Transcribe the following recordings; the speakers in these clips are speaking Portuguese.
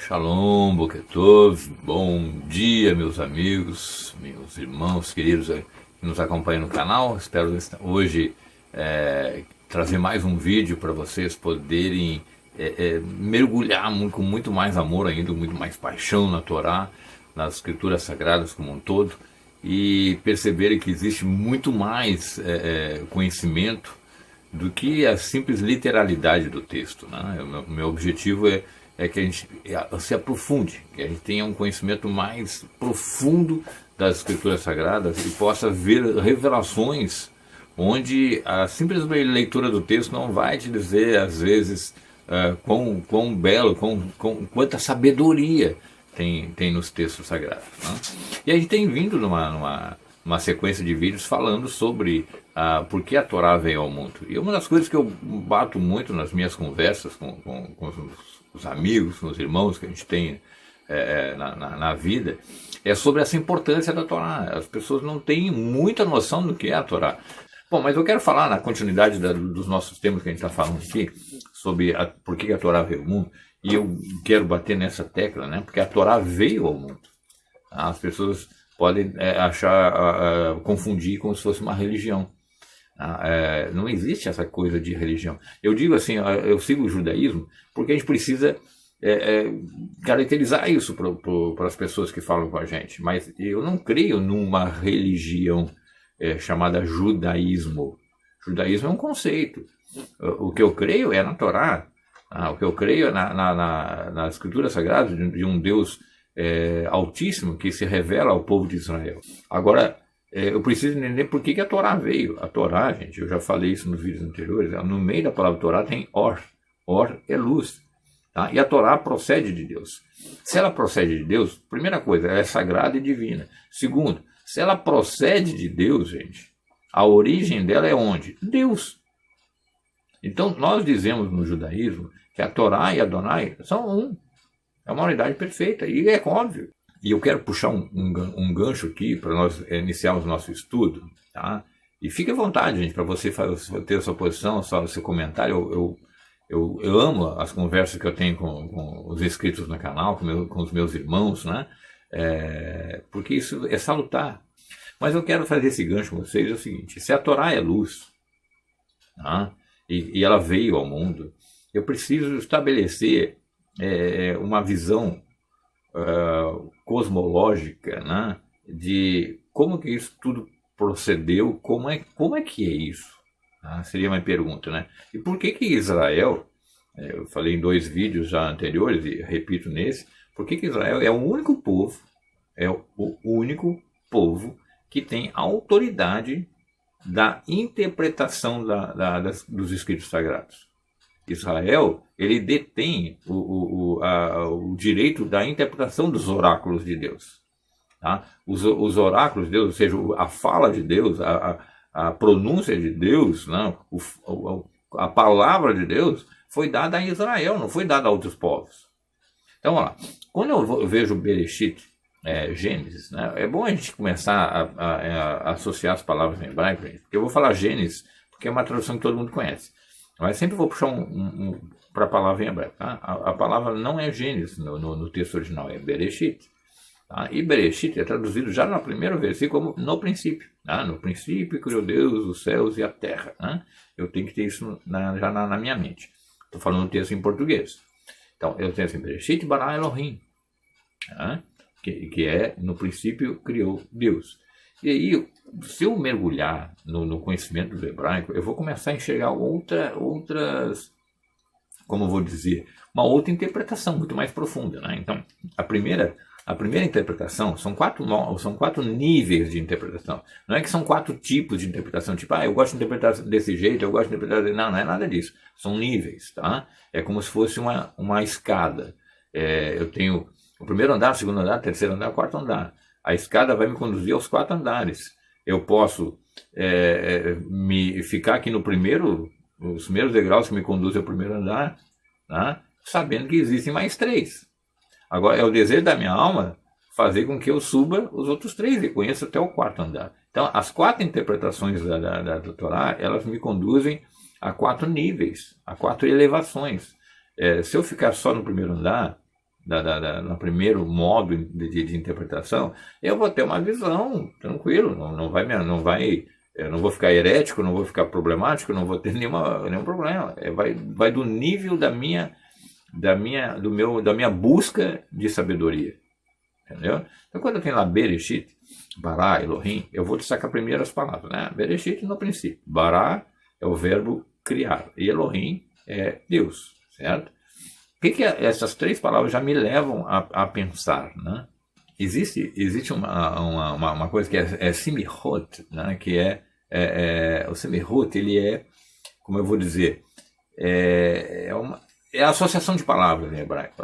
Shalom, Boker Tov, bom dia meus amigos, meus irmãos queridos que nos acompanham no canal. Espero hoje trazer mais um vídeo para vocês poderem mergulhar com muito mais amor ainda, muito mais paixão na Torá, nas escrituras sagradas como um todo, e perceberem que existe muito mais conhecimento do que a simples literalidade do texto, né? O meu objetivo é que a gente se aprofunde, que a gente tenha um conhecimento mais profundo das escrituras sagradas e possa ver revelações onde a simples leitura do texto não vai te dizer, às vezes, quão belo, quanta sabedoria tem nos textos sagrados, né? E a gente tem vindo numa sequência de vídeos falando sobre por que a Torá veio ao mundo. E uma das coisas que eu bato muito nas minhas conversas com os amigos, com os irmãos que a gente tem na vida, é sobre essa importância da Torá. As pessoas não têm muita noção do que é a Torá. Bom, mas eu quero falar na continuidade dos nossos temas que a gente está falando aqui, sobre por que a Torá veio ao mundo, e eu quero bater nessa tecla, né? Porque a Torá veio ao mundo. As pessoas podem confundir como se fosse uma religião. Não existe essa coisa de religião. Eu digo assim, eu sigo o judaísmo porque a gente precisa caracterizar isso para as pessoas que falam com a gente. Mas eu não creio numa religião chamada judaísmo. Judaísmo é um conceito. O que eu creio é na Torá. O que eu creio é na escritura sagrada de um Deus altíssimo que se revela ao povo de Israel. Agora, eu preciso entender por que a Torá veio. A Torá, gente, eu já falei isso nos vídeos anteriores, no meio da palavra Torá tem Or. Or é luz. Tá? E a Torá procede de Deus. Se ela procede de Deus, primeira coisa, ela é sagrada e divina. Segundo, se ela procede de Deus, gente, a origem dela é onde? Deus. Então, nós dizemos no judaísmo que a Torá e Adonai são um. É uma unidade perfeita, e é óbvio. E eu quero puxar um gancho aqui para nós iniciarmos o nosso estudo, tá? E fique à vontade, gente, para você ter a sua posição, o seu comentário. Eu amo as conversas que eu tenho com os inscritos no canal, com os meus irmãos, né? Porque isso é salutar. Mas eu quero fazer esse gancho com vocês, é o seguinte: se a Torá é luz, tá? E ela veio ao mundo, eu preciso estabelecer uma visão cosmológica, né, de como que isso tudo procedeu, como é que é isso? Seria uma pergunta, né? E por que Israel, eu falei em 2 vídeos já anteriores e repito nesse, por que Israel é o único povo que tem autoridade da interpretação dos escritos sagrados? Israel, ele detém o direito da interpretação dos oráculos de Deus. Tá? Os oráculos de Deus, ou seja, a fala de Deus, a pronúncia de Deus, né? A palavra de Deus foi dada a Israel, não foi dada a outros povos. Então, olha lá, quando eu vejo Bereshit, Gênesis, né? É bom a gente começar a associar as palavras em hebraico, porque eu vou falar Gênesis, porque é uma tradução que todo mundo conhece. Mas sempre vou puxar para a palavra em hebraico. Tá? A palavra não é Gênesis no texto original, é Bereshit. Tá? E Bereshit é traduzido já no primeiro versículo como no princípio. Tá? No princípio criou Deus os céus e a terra. Né? Eu tenho que ter isso já na minha mente. Estou falando o texto em português. Então, eu tenho assim, Bereshit bara Elohim. Tá? Que é, no princípio, criou Deus. E aí, se eu mergulhar no conhecimento do hebraico, eu vou começar a enxergar outras, como eu vou dizer, uma outra interpretação muito mais profunda, né? Então, a primeira interpretação, são quatro níveis de interpretação. Não é que são 4 tipos de interpretação, tipo, eu gosto de interpretar desse jeito, eu gosto de interpretar desse... Não é nada disso. São níveis, tá? É como se fosse uma escada. Eu tenho o primeiro andar, o segundo andar, o terceiro andar, o quarto andar. A escada vai me conduzir aos 4 andares. Eu posso ficar aqui os primeiros degraus que me conduzem ao primeiro andar, tá? Sabendo que existem mais 3. Agora, é o desejo da minha alma fazer com que eu suba os outros 3 e conheça até o 4º andar. Então, as 4 interpretações da Torá, elas me conduzem a 4 níveis, a 4 elevações. Se eu ficar só no primeiro andar, no primeiro modo de interpretação, eu vou ter uma visão tranquilo, eu não vou ficar herético, não vou ficar problemático, não vou ter nenhum problema. Vai do nível da minha busca de sabedoria. Entendeu? Então, quando eu tenho lá Bereshit, Bará, Elohim, eu vou destacar primeiro as palavras, né? Bereshit no princípio. Bará é o verbo criar. E Elohim é Deus, certo? O que essas três palavras já me levam a pensar, né? Existe uma coisa que é Semihot, né? Que o Semihot, ele é, como eu vou dizer, é a associação de palavras em hebraico.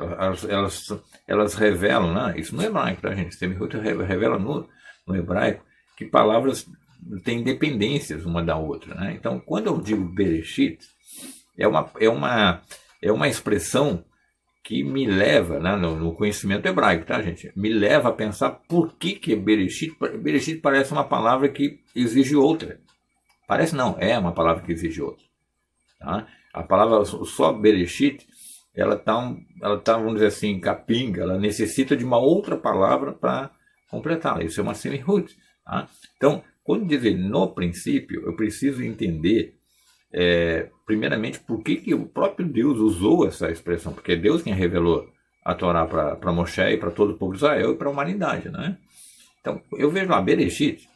Elas revelam, né? Isso no hebraico, tá, gente? Semihot revela no hebraico que palavras têm dependências uma da outra, né? Então, quando eu digo Bereshit, é uma expressão que me leva, né, no conhecimento hebraico, tá, gente? Me leva a pensar por que Bereshit. Bereshit parece uma palavra que exige outra. Parece não, é uma palavra que exige outra. Tá? A palavra só Bereshit, ela tá, vamos dizer assim, capenga, ela necessita de uma outra palavra para completá-la. Isso é uma semihut. Tá? Então, quando dizer no princípio, eu preciso entender, primeiramente, por que o próprio Deus usou essa expressão. Porque é Deus quem revelou a Torá para Moshe e para todo o povo de Israel e para a humanidade. Né? Então, eu vejo lá, Bereshit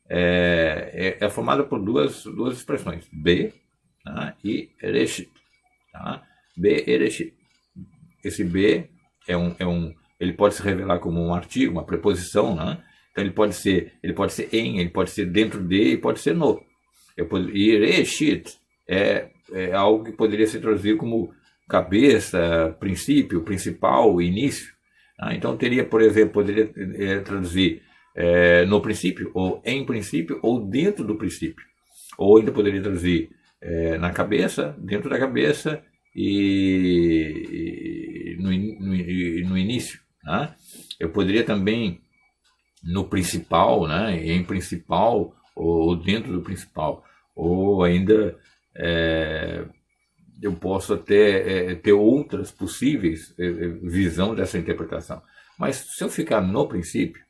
é formada por duas expressões, B, tá? E Ereshit. Tá? B, Ereshit. Esse B ele pode se revelar como um artigo, uma preposição, né? Então ele pode ser em, ele pode ser dentro de, e pode ser no. E Ereshit é algo que poderia ser traduzido como cabeça, princípio, principal, início. Tá? Então teria, por exemplo, poderia traduzir no princípio, ou em princípio, ou dentro do princípio. Ou ainda poderia traduzir na cabeça, dentro da cabeça e no início. Né? Eu poderia também no principal, né? Em principal, ou dentro do principal. Ou ainda eu posso até ter outras possíveis visão dessa interpretação. Mas se eu ficar no princípio,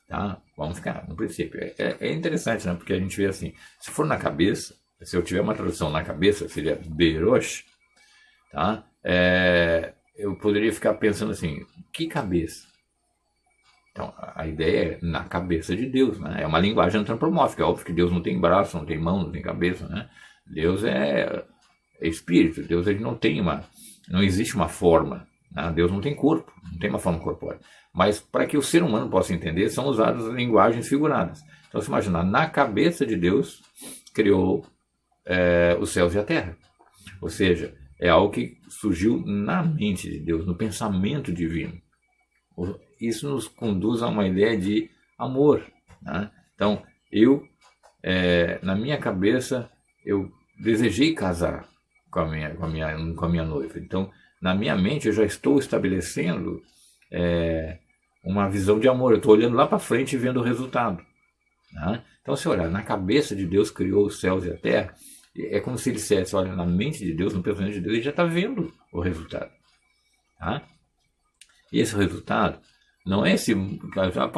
tá? Vamos ficar no princípio. É interessante, né? Porque a gente vê assim, se for na cabeça, se eu tiver uma tradução na cabeça, seria Berosh, tá? Eu poderia ficar pensando assim, que cabeça? Então, a ideia é na cabeça de Deus, né? É uma linguagem antropomórfica. É óbvio que Deus não tem braço, não tem mão, não tem cabeça, né? Deus é espírito. Deus ele não existe uma forma. Né? Deus não tem corpo, não tem uma forma corpórea. Mas para que o ser humano possa entender, são usadas linguagens figuradas. Então, se imaginar, na cabeça de Deus, criou os céus e a terra. Ou seja, é algo que surgiu na mente de Deus, no pensamento divino. Isso nos conduz a uma ideia de amor. Né? Então, na minha cabeça, eu desejei casar com a minha noiva. Então, na minha mente, eu já estou estabelecendo uma visão de amor. Eu estou olhando lá para frente e vendo o resultado. Né? Então, se olhar, na cabeça de Deus criou os céus e a terra, é como se ele dissesse, olha, na mente de Deus, no pensamento de Deus, ele já está vendo o resultado. Tá? E esse resultado não é esse...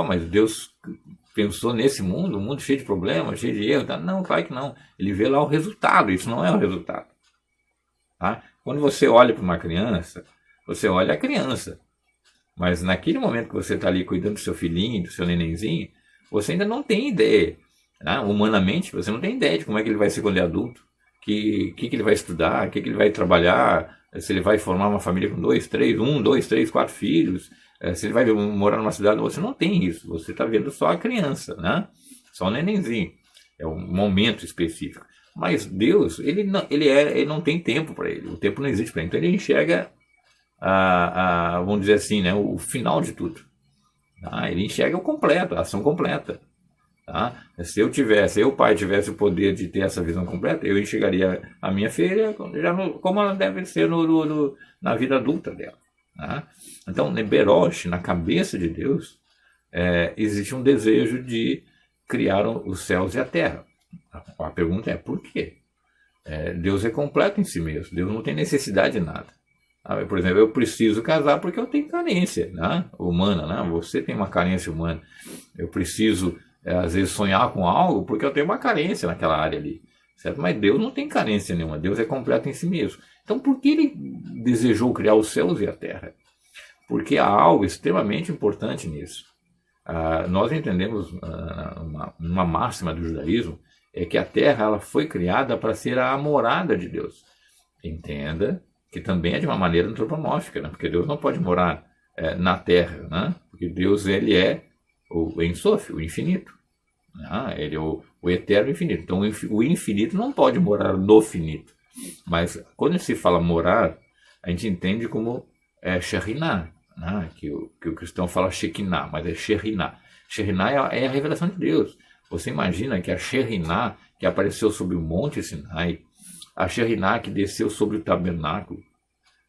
mas Deus pensou nesse mundo, um mundo cheio de problemas, cheio de erros. Tá? Não, claro que não. Ele vê lá o resultado, isso não é o resultado. Tá? Quando você olha para uma criança, você olha a criança. Mas naquele momento que você está ali cuidando do seu filhinho, do seu nenenzinho, você ainda não tem ideia. Né? Humanamente, você não tem ideia de como é que ele vai ser quando é adulto, que ele vai estudar, que ele vai trabalhar, se ele vai formar uma família com 2, 3, 4 filhos, se ele vai morar numa cidade, você não tem isso. Você está vendo só a criança, né? Só o nenenzinho. É um momento específico. Mas Deus, ele não tem tempo para ele. O tempo não existe para ele. Então ele enxerga, vamos dizer assim, né, o final de tudo. Tá? Ele enxerga o completo, a ação completa. Tá? Se o pai tivesse o poder de ter essa visão completa, eu enxergaria a minha filha como ela deve ser na vida adulta dela. Tá? Então, Berosh, na cabeça de Deus, existe um desejo de criar os céus e a terra. A pergunta é por quê? Deus é completo em si mesmo, Deus não tem necessidade de nada. Por exemplo, eu preciso casar porque eu tenho carência, né, humana, né? Você tem uma carência humana. Eu preciso, às vezes, sonhar com algo porque eu tenho uma carência naquela área ali. Certo? Mas Deus não tem carência nenhuma, Deus é completo em si mesmo. Então, por que ele desejou criar os céus e a terra? Porque há algo extremamente importante nisso. Nós entendemos uma máxima do judaísmo, é que a terra ela foi criada para ser a morada de Deus. Entenda que também é de uma maneira antropomórfica, né? Porque Deus não pode morar na terra, né? Porque Deus ele é o Ein Sof, o infinito. Ele é o eterno infinito. Então o infinito não pode morar no finito. Mas quando se fala morar, a gente entende como Shekhinah, né? que o cristão fala Shekinah, mas é Shekhinah. Shekhinah é a revelação de Deus. Você imagina que a Shekhinah que apareceu sobre o monte Sinai, a Shekhinah que desceu sobre o tabernáculo,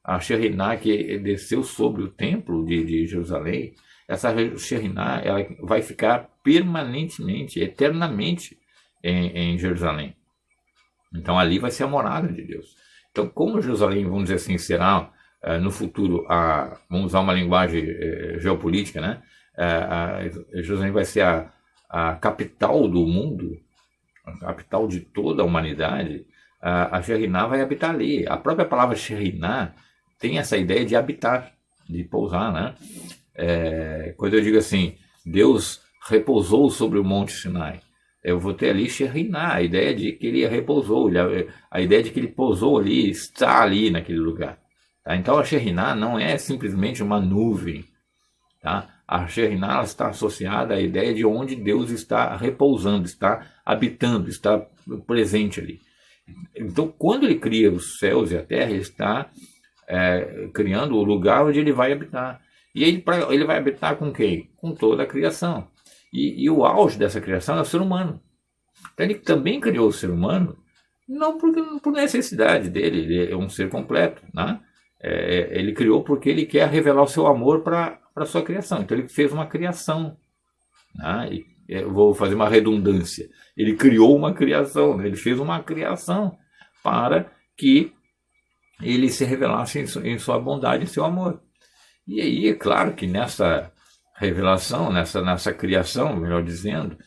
a Shekhinah que desceu sobre o templo de Jerusalém, essa Shekhinah ela vai ficar permanentemente, eternamente em Jerusalém. Então ali vai ser a morada de Deus. Então como Jerusalém, vamos dizer assim, será no futuro, vamos usar uma linguagem geopolítica, né? Jerusalém vai ser a capital do mundo, a capital de toda a humanidade, a Shekhinah vai habitar ali. A própria palavra Shekhinah tem essa ideia de habitar, de pousar, né? Quando eu digo assim, Deus repousou sobre o monte Sinai, eu vou ter ali Shekhinah, a ideia de que ele repousou, a ideia de que ele pousou ali, está ali naquele lugar. Tá? Então a Shekhinah não é simplesmente uma nuvem. Tá? A Shekhinah está associada à ideia de onde Deus está repousando, está habitando, está presente ali. Então quando ele cria os céus e a terra, ele está criando o lugar onde ele vai habitar. E ele vai habitar com quem? Com toda a criação. E o auge dessa criação é o ser humano. Então ele também criou o ser humano, não por necessidade dele, ele é um ser completo. Né? Ele criou porque ele quer revelar o seu amor para a sua criação. Então ele fez uma criação. Né? Eu vou fazer uma redundância. Ele criou uma criação, né? Ele fez uma criação para que ele se revelasse em sua bondade e seu amor. E aí, é claro que nessa revelação, nessa criação, melhor dizendo,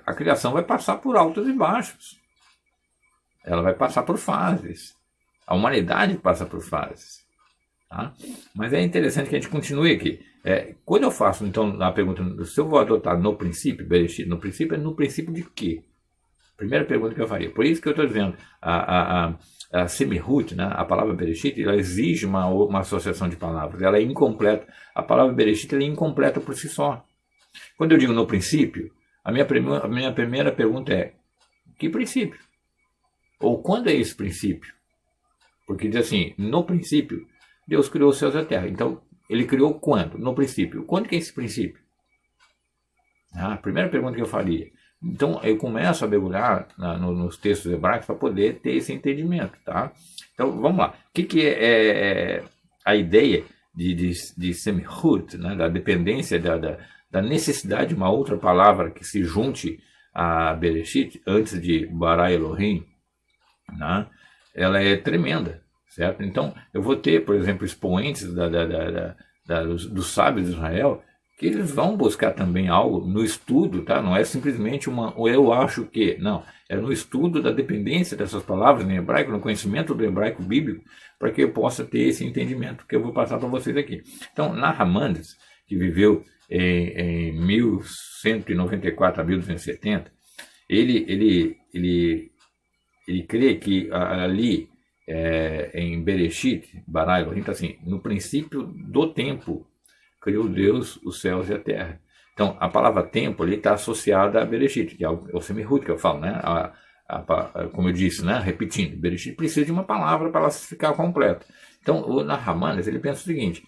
a criação vai passar por altos e baixos. Ela vai passar por fases. A humanidade passa por fases. Tá? Mas é interessante que a gente continue aqui. Quando eu faço, então, a pergunta, se eu vou adotar no princípio, Bereshit, no princípio é no princípio de quê? Primeira pergunta que eu faria. Por isso que eu estou dizendo, a Semihut, né, a palavra Bereshit, ela exige uma associação de palavras. Ela é incompleta. A palavra Bereshit ela é incompleta por si só. Quando eu digo no princípio, a minha primeira pergunta é: que princípio? Ou quando é esse princípio? Porque diz assim, no princípio, Deus criou os céus e a terra. Então, ele criou quando? No princípio. Quando que é esse princípio? A primeira pergunta que eu faria. Então, eu começo a mergulhar nos textos hebraicos para poder ter esse entendimento. Tá? Então, vamos lá. O que é a ideia de semihut, né? Da dependência, da necessidade de uma outra palavra que se junte a Bereshit, antes de Bara Elohim, né? Ela é tremenda. Certo? Então, eu vou ter, por exemplo, expoentes dos sábios de Israel, que eles vão buscar também algo no estudo, tá? Não é simplesmente eu acho que, não, é no estudo da dependência dessas palavras em hebraico, no conhecimento do hebraico bíblico, para que eu possa ter esse entendimento que eu vou passar para vocês aqui. Então, Nahmanides, que viveu em 1194 a 1270, ele crê que ali, em Bereshit, Bara Elohim, tá assim, no princípio do tempo, criou Deus os céus e a terra. Então, a palavra tempo ali está associada a Bereshit, que é o Semihut que eu falo, né? Como eu disse, né? Repetindo, Bereshit precisa de uma palavra para ela ficar completa. Então, o Nahmanides, ele pensa o seguinte,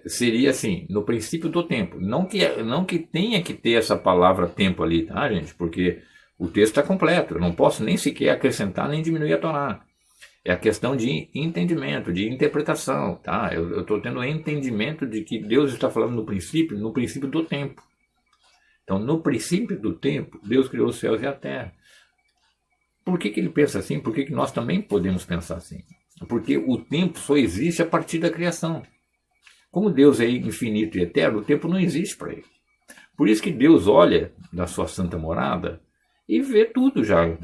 seria assim, no princípio do tempo. Não que tenha que ter essa palavra tempo ali, tá, gente? Porque o texto está completo, eu não posso nem sequer acrescentar nem diminuir a Torá. É a questão de entendimento, de interpretação, tá? Eu estou tendo entendimento de que Deus está falando no princípio do tempo. Então, no princípio do tempo, Deus criou os céus e a terra. Por que ele pensa assim? Por que nós também podemos pensar assim? porque o tempo só existe a partir da criação. Como Deus é infinito e eterno, o tempo não existe para ele. Por isso que Deus olha da sua santa morada e vê tudo já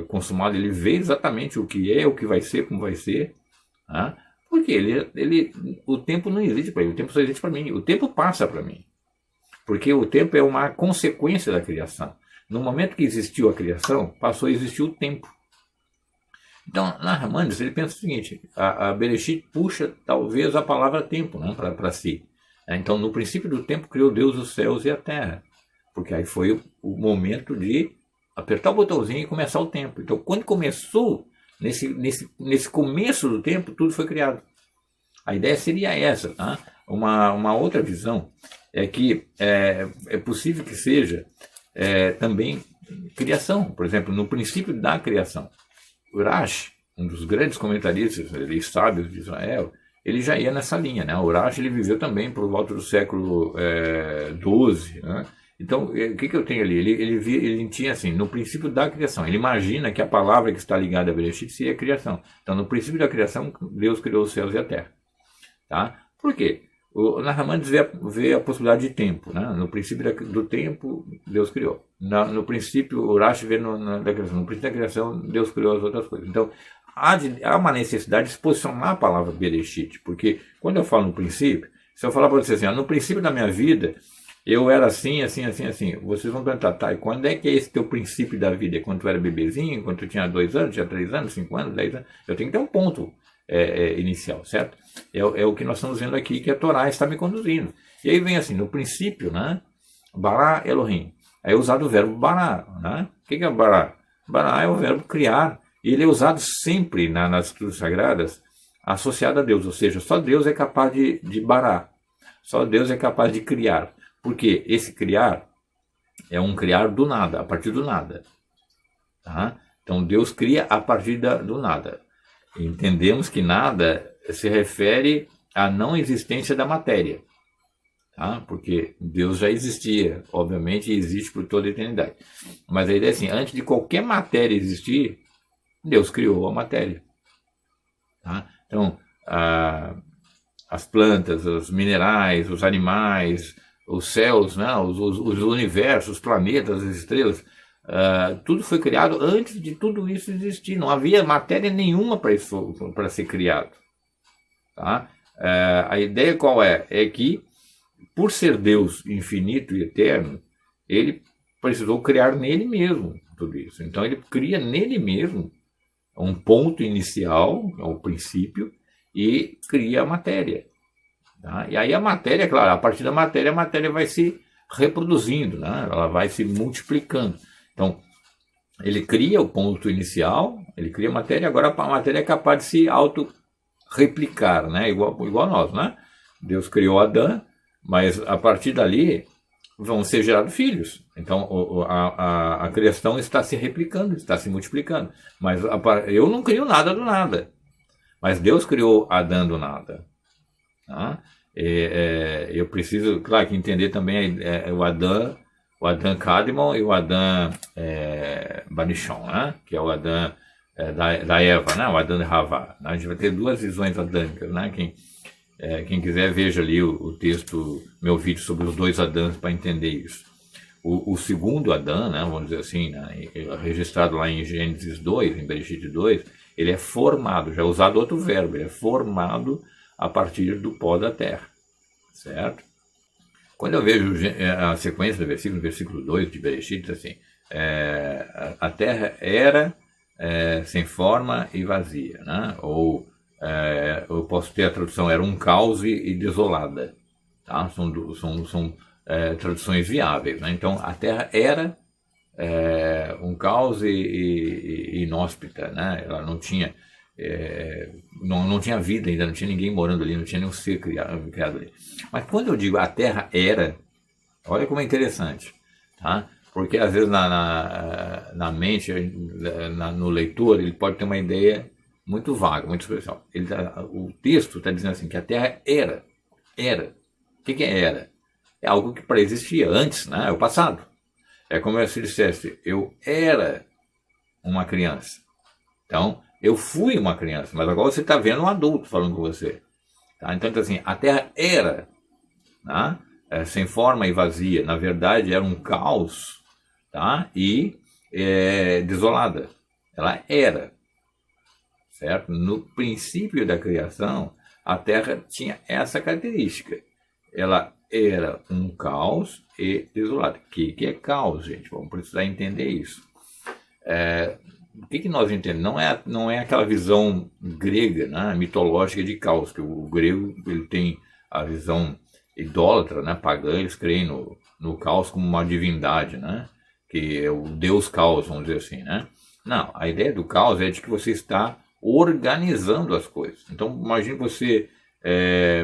consumado. Ele vê exatamente o que é, o que vai ser, como vai ser. Tá? Porque o tempo não existe para ele, o tempo só existe para mim. O tempo passa para mim. Porque o tempo é uma consequência da criação. No momento que existiu a criação, passou a existir o tempo. Então, Narmanides, ele pensa o seguinte, a Bereshit puxa talvez a palavra tempo, né, para si. Então, no princípio do tempo, criou Deus os céus e a terra. Porque aí foi o momento de apertar o botãozinho e começar o tempo. Então, quando começou, nesse começo do tempo, tudo foi criado. A ideia seria essa. Tá? Uma outra visão é que é possível que seja também criação. Por exemplo, no princípio da criação. Urash, um dos grandes comentaristas sábios de Israel, ele já ia nessa linha. Né? O Urash ele viveu também por volta do século XII. Né? Então, o que eu tenho ali? Ele tinha assim, no princípio da criação. Ele imagina que a palavra que está ligada a Bereshit seria a criação. Então, no princípio da criação, Deus criou os céus e a terra. Tá? Por quê? O Narmanides vê a possibilidade de tempo. Né? No princípio do tempo, Deus criou. No princípio, o Urash vê da criação. No princípio da criação, Deus criou as outras coisas. Então, há uma necessidade de se posicionar a palavra Bereshit. Porque quando eu falo no princípio, se eu falar para você assim, no princípio da minha vida, eu era assim, assim, assim, assim. Vocês vão perguntar, tá, e quando é que é esse teu princípio da vida? É quando tu era bebezinho, quando tu tinha 2 anos, tinha 3 anos, 5 anos, 10 anos? Eu tenho que ter um ponto inicial, certo? É o que nós estamos vendo aqui, que a Torá está me conduzindo. E aí vem assim, no princípio, né? Bara Elohim. Aí é usado o verbo bara, né? O que é bara? Bara é o verbo criar. E ele é usado sempre nas escrituras sagradas associado a Deus. Ou seja, só Deus é capaz de barar. Só Deus é capaz de criar. Porque esse criar é um criar do nada, a partir do nada. Tá? Então Deus cria a partir do nada. Entendemos que nada se refere à não existência da matéria. Tá? Porque Deus já existia, obviamente, e existe por toda a eternidade. Mas a ideia é assim, antes de qualquer matéria existir, Deus criou a matéria. Tá? Então, as plantas, os minerais, os animais, os céus, né? os universos, os planetas, as estrelas, tudo foi criado antes de tudo isso existir. Não havia matéria nenhuma para ser criado. Tá? A ideia qual é? É que, por ser Deus infinito e eterno, ele precisou criar nele mesmo tudo isso. Então ele cria nele mesmo um ponto inicial, um princípio, e cria a matéria. Tá? E aí a matéria, claro, a partir da matéria, a matéria vai se reproduzindo, né? Ela vai se multiplicando. Então, ele cria o ponto inicial, ele cria a matéria, agora a matéria é capaz de se auto-replicar, né? igual nós. Né? Deus criou Adão, mas a partir dali vão ser gerados filhos. Então, a criação está se replicando, está se multiplicando. Mas eu não crio nada do nada. Mas Deus criou Adão do nada. Tá? Eu preciso, claro, que entender também o Adão Kadmon e o Adão Banichon, né? Que é o Adão da Eva, né? O Adão de Havá. A gente vai ter 2 visões adâmicas. Né? Quem quiser, veja ali o texto, meu vídeo sobre os 2 Adãs para entender isso. O segundo Adão, né, vamos dizer assim, né, registrado lá em Gênesis 2, em Bereshit 2, ele é formado, já é usado outro verbo, ele é formado a partir do pó da terra, certo? Quando eu vejo a sequência do versículo 2 de Bereshit, diz assim, a terra era sem forma e vazia, né? Ou eu posso ter a tradução, era um caos e desolada, tá? São traduções viáveis, né? Então a terra era um caos e inóspita, né? Ela não tinha não tinha vida ainda, não tinha ninguém morando ali, não tinha nenhum ser criado ali. Mas quando eu digo a terra era, olha como é interessante, tá? Porque às vezes na mente, no leitor, ele pode ter uma ideia muito vaga, muito especial. O texto está dizendo assim, que a terra era. O que é era? É algo que pré-existia antes, né? É o passado. É como se dissesse, eu era uma criança. Então, Eu fui uma criança, mas agora você está vendo um adulto falando com você. Tá? Então, assim, a Terra era, tá? Sem forma e vazia. Na verdade, era um caos, tá? E desolada. Ela era, certo? No princípio da criação, a Terra tinha essa característica. Ela era um caos e desolada. O que é caos, gente? Vamos precisar entender isso. O que nós entendemos? Não é aquela visão grega, né, mitológica de caos, que o grego ele tem a visão idólatra, né, pagã, eles creem no caos como uma divindade, né, que é o deus caos, vamos dizer assim. Né? Não, a ideia do caos é de que você está organizando as coisas. Então, imagine você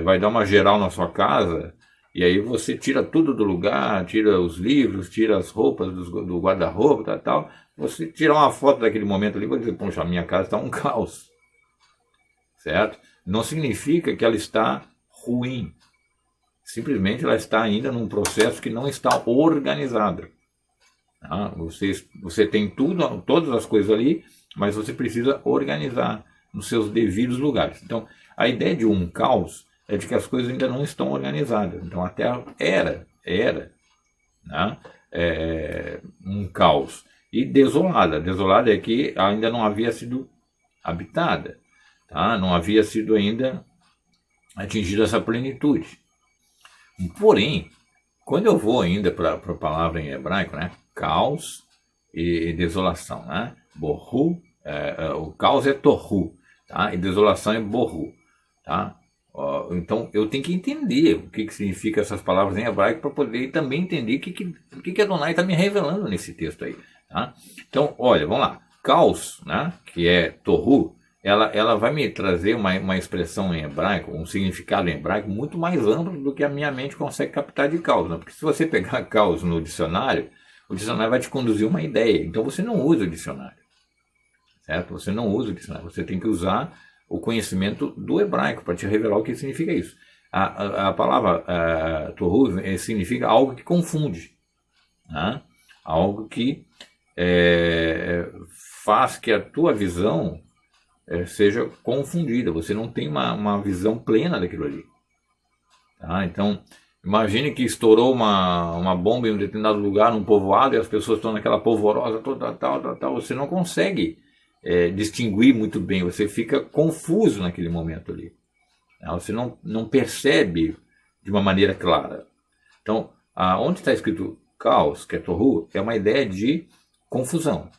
vai dar uma geral na sua casa, e aí você tira tudo do lugar, tira os livros, tira as roupas do guarda-roupa, tal. Você tirar uma foto daquele momento ali e dizer, poxa, a minha casa está um caos. Certo? Não significa que ela está ruim. Simplesmente ela está ainda num processo que não está organizado. Tá? Você tem todas as coisas ali, mas você precisa organizar nos seus devidos lugares. Então, a ideia de um caos é de que as coisas ainda não estão organizadas. Então, a Terra era né? Um caos. E desolada. Desolada é que ainda não havia sido habitada. Tá? Não havia sido ainda atingida essa plenitude. Porém, quando eu vou ainda para a palavra em hebraico, né? Caos e desolação. Né? Borru, o caos é torru, tá? E desolação é borru. Tá? Então eu tenho que entender o que significa essas palavras em hebraico para poder também entender o que Adonai está me revelando nesse texto aí. Tá? Então, olha, vamos lá. Caos, né, que é torru, ela vai me trazer uma expressão em hebraico, um significado em hebraico muito mais amplo do que a minha mente consegue captar de caos. Né? Porque se você pegar caos no dicionário, o dicionário vai te conduzir uma ideia. Então você não usa o dicionário. Certo? Você não usa o dicionário. Você tem que usar o conhecimento do hebraico para te revelar o que significa isso. A palavra torru significa algo que confunde. Né? Algo que faz que a tua visão seja confundida. Você não tem uma visão plena daquilo ali. Tá? Então, imagine que estourou uma bomba em um determinado lugar, num povoado, e as pessoas estão naquela polvorosa toda, tal. Você não consegue distinguir muito bem. Você fica confuso naquele momento ali. Tá? Você não percebe de uma maneira clara. Então, onde está escrito caos, que é torru, é uma ideia de confusão.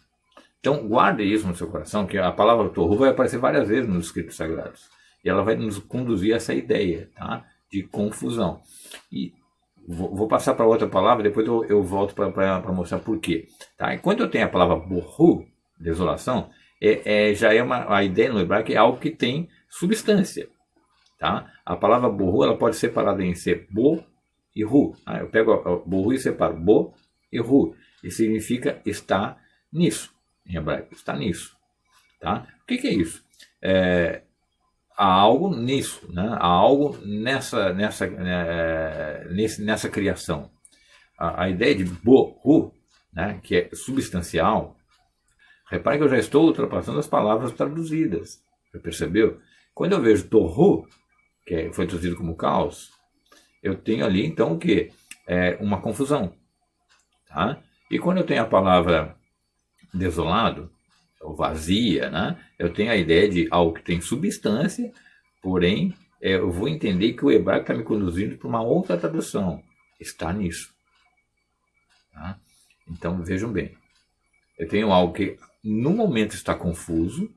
Então, guarde isso no seu coração, que a palavra torru vai aparecer várias vezes nos escritos sagrados. E ela vai nos conduzir a essa ideia, tá? De confusão. E vou passar para outra palavra, depois eu volto para mostrar por quê. Tá? E quando eu tenho a palavra borru, desolação, já é a ideia no hebraico é algo que tem substância. Tá? A palavra borru ela pode ser separada em ser bo e ru. Tá? Eu pego borru e separo bo e ru. E significa estar nisso. Em hebraico, está nisso. Tá? O que é isso? Há algo nisso, né? Há algo nessa criação. A ideia de bohu, né? Que é substancial. Repare que eu já estou ultrapassando as palavras traduzidas. Você percebeu? Quando eu vejo torru, que foi traduzido como caos, eu tenho ali então o que? Uma confusão. Tá? E quando eu tenho a palavra desolado, ou vazia, né? Eu tenho a ideia de algo que tem substância, porém eu vou entender que o hebraico está me conduzindo para uma outra tradução. Está nisso. Tá? Então vejam bem. Eu tenho algo que no momento está confuso,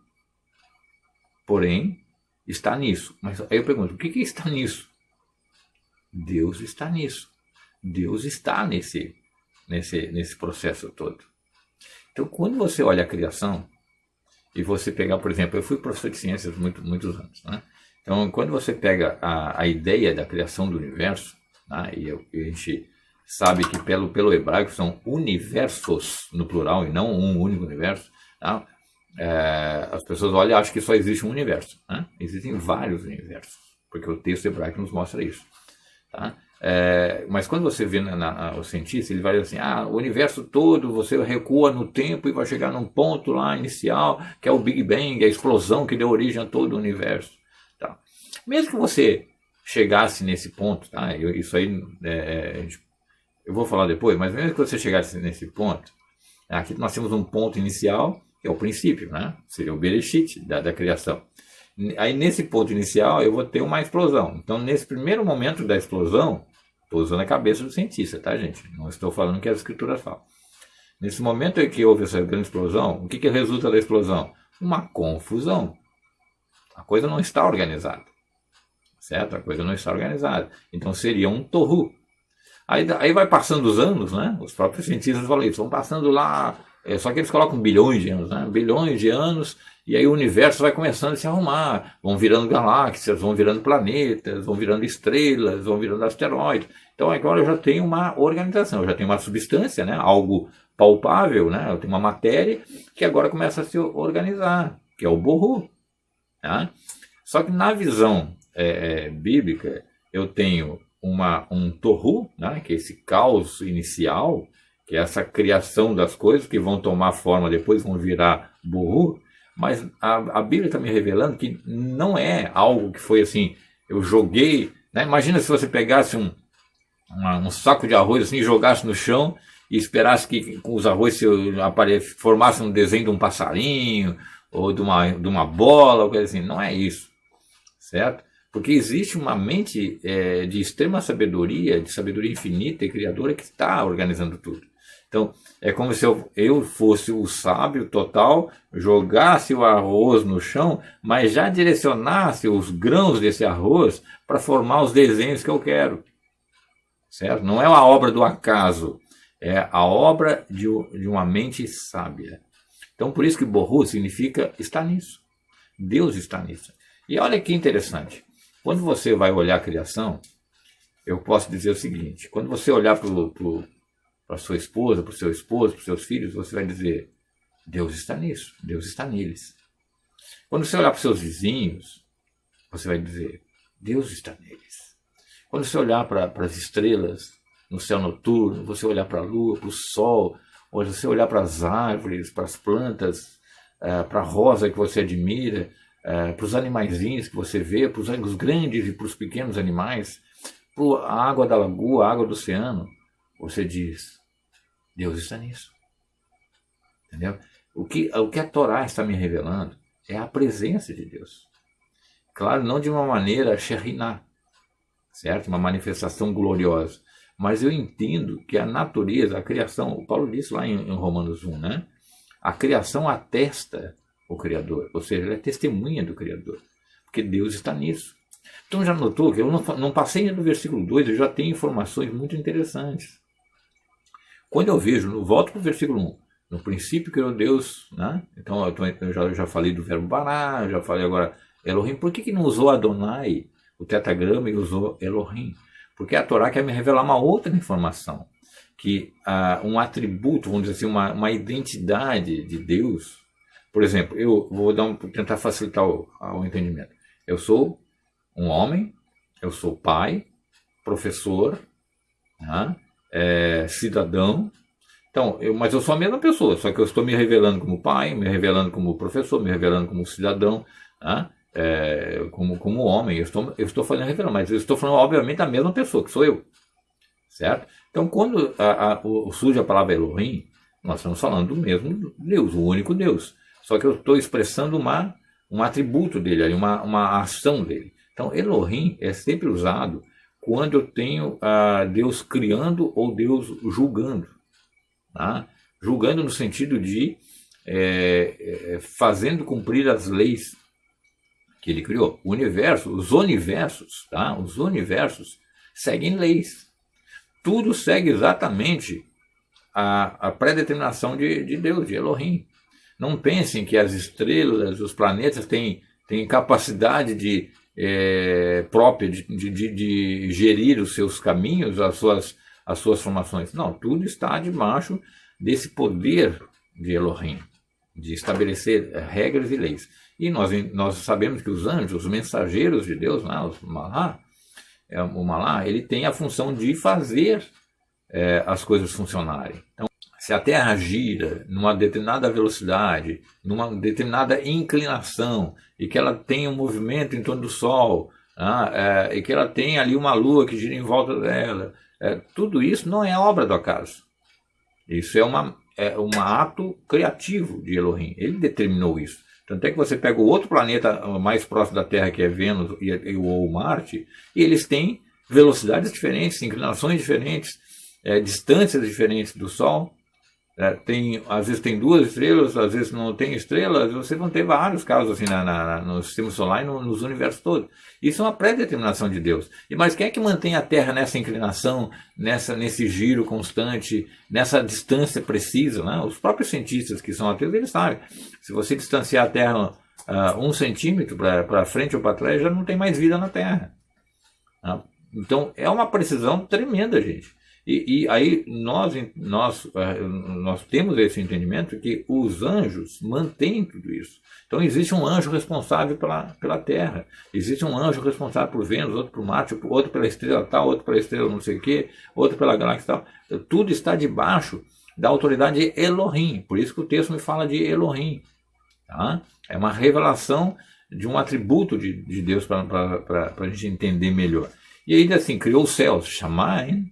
porém está nisso. Mas aí eu pergunto, o que está nisso? Deus está nisso. Deus está nesse processo todo. Então, quando você olha a criação, e você pegar, por exemplo, eu fui professor de ciências muitos anos, né? Então, quando você pega a ideia da criação do universo, né? E a gente sabe que pelo hebraico são universos no plural e não um único universo, tá? As pessoas olham e acham que só existe um universo, né? Existem vários universos, porque o texto hebraico nos mostra isso. Tá? Mas quando você vê o cientista, ele vai dizer assim, o universo todo, você recua no tempo e vai chegar num ponto lá inicial, que é o Big Bang, a explosão que deu origem a todo o universo. Tá? Mesmo que você chegasse nesse ponto, tá? Isso aí eu vou falar depois, mas mesmo que você chegasse nesse ponto, aqui nós temos um ponto inicial, que é o princípio, né? Seria o Bereshit da criação. Aí nesse ponto inicial eu vou ter uma explosão. Então nesse primeiro momento da explosão, estou usando a cabeça do cientista, tá, gente? Não estou falando o que as escrituras falam. Nesse momento em que houve essa grande explosão, o que resulta da explosão? Uma confusão. A coisa não está organizada. Certo? A coisa não está organizada. Então seria um torru. Aí vai passando os anos, né? Os próprios cientistas falam isso, vão passando lá, só que eles colocam bilhões de anos, né? Bilhões de anos, e aí o universo vai começando a se arrumar, vão virando galáxias, vão virando planetas, vão virando estrelas, vão virando asteroides. Então agora eu já tenho uma organização, eu já tenho uma substância, né? Algo palpável, né? Eu tenho uma matéria que agora começa a se organizar, que é o Bohu. Tá? Só que na visão bíblica, eu tenho um torru, né, que é esse caos inicial, que é essa criação das coisas que vão tomar forma, depois vão virar burru, mas a Bíblia está me revelando que não é algo que foi assim, eu joguei, né, imagina se você pegasse um saco de arroz assim, jogasse no chão e esperasse que com os arroz formasse um desenho de um passarinho, ou de uma bola, ou coisa assim, não é isso, certo? Porque existe uma mente de extrema sabedoria, de sabedoria infinita e criadora que está organizando tudo. Então, é como se eu fosse o sábio total, jogasse o arroz no chão, mas já direcionasse os grãos desse arroz para formar os desenhos que eu quero. Certo? Não é a obra do acaso, é a obra de uma mente sábia. Então, por isso que Bohu significa estar nisso. Deus está nisso. E olha que interessante. Quando você vai olhar a criação, eu posso dizer o seguinte, quando você olhar para sua esposa, para o seu esposo, para os seus filhos, você vai dizer, Deus está nisso, Deus está neles. Quando você olhar para os seus vizinhos, você vai dizer, Deus está neles. Quando você olhar para as estrelas no céu noturno, você olhar para a lua, para o sol, ou você olhar para as árvores, para as plantas, para a rosa que você admira, para os animaizinhos que você vê, para os grandes e para os pequenos animais, para a água da lagoa, a água do oceano, você diz, Deus está nisso. Entendeu? O que a Torá está me revelando é a presença de Deus. Claro, não de uma maneira Shekhinah, certo? Uma manifestação gloriosa. Mas eu entendo que a natureza, a criação, o Paulo disse lá em Romanos 1, né? A criação atesta o Criador, ou seja, ela é testemunha do Criador, porque Deus está nisso. Então já notou que eu não passei ainda do versículo 2, eu já tenho informações muito interessantes. Quando eu vejo, volto para o versículo 1, no princípio criou Deus, né? Então eu já falei do verbo bará, já falei agora Elohim, por que não usou Adonai, o tetragrama, e usou Elohim? Porque a Torá quer me revelar uma outra informação, que um atributo, vamos dizer assim, uma identidade de Deus. Por exemplo, eu vou tentar facilitar o entendimento. Eu sou um homem, eu sou pai, professor, né, cidadão. Então, mas eu sou a mesma pessoa, só que eu estou me revelando como pai, me revelando como professor, me revelando como cidadão, né, como homem. Eu estou falando revelando, mas eu estou falando, obviamente, da mesma pessoa, que sou eu. Certo? Então, quando surge a palavra Elohim, nós estamos falando do mesmo Deus, o único Deus. Só que eu estou expressando um atributo dele, uma ação dele. Então, Elohim é sempre usado quando eu tenho Deus criando ou Deus julgando. Tá? Julgando no sentido de fazendo cumprir as leis que ele criou. O universo, os universos, tá? Os universos seguem leis. Tudo segue exatamente a predeterminação de Deus, de Elohim. Não pensem que as estrelas, os planetas têm capacidade própria de gerir os seus caminhos, as suas formações. Não, tudo está debaixo desse poder de Elohim, de estabelecer regras e leis. E nós sabemos que os anjos, os mensageiros de Deus, os Malá, o Malá, ele tem a função de fazer as coisas funcionarem. Então, se a Terra gira numa determinada velocidade, numa determinada inclinação, e que ela tem um movimento em torno do Sol, e que ela tem ali uma Lua que gira em volta dela, tudo isso não é obra do acaso. Isso é um ato criativo de Elohim. Ele determinou isso. Tanto é que você pega o outro planeta mais próximo da Terra, que é Vênus ou Marte, e eles têm velocidades diferentes, inclinações diferentes, distâncias diferentes do Sol. Às vezes tem 2 estrelas, às vezes não tem estrelas. Você vão ter vários casos assim no sistema solar e nos universos todos. Isso é uma pré-determinação de Deus. Mas quem é que mantém a Terra nessa inclinação, nesse giro constante, nessa distância precisa? Né? Os próprios cientistas que são ateus, eles sabem. Se você distanciar a Terra 1 centímetro para frente ou para trás, já não tem mais vida na Terra. Então é uma precisão tremenda, gente. E aí nós temos esse entendimento que os anjos mantêm tudo isso. Então existe um anjo responsável pela Terra, existe um anjo responsável por Vênus, outro por Marte, outro pela estrela tal, outro pela estrela não sei o quê, outro pela galáxia tal. Tudo está debaixo da autoridade de Elohim. Por isso que o texto me fala de Elohim. Tá? É uma revelação de um atributo de Deus para a gente entender melhor. E aí assim, criou os céus, Shamayim.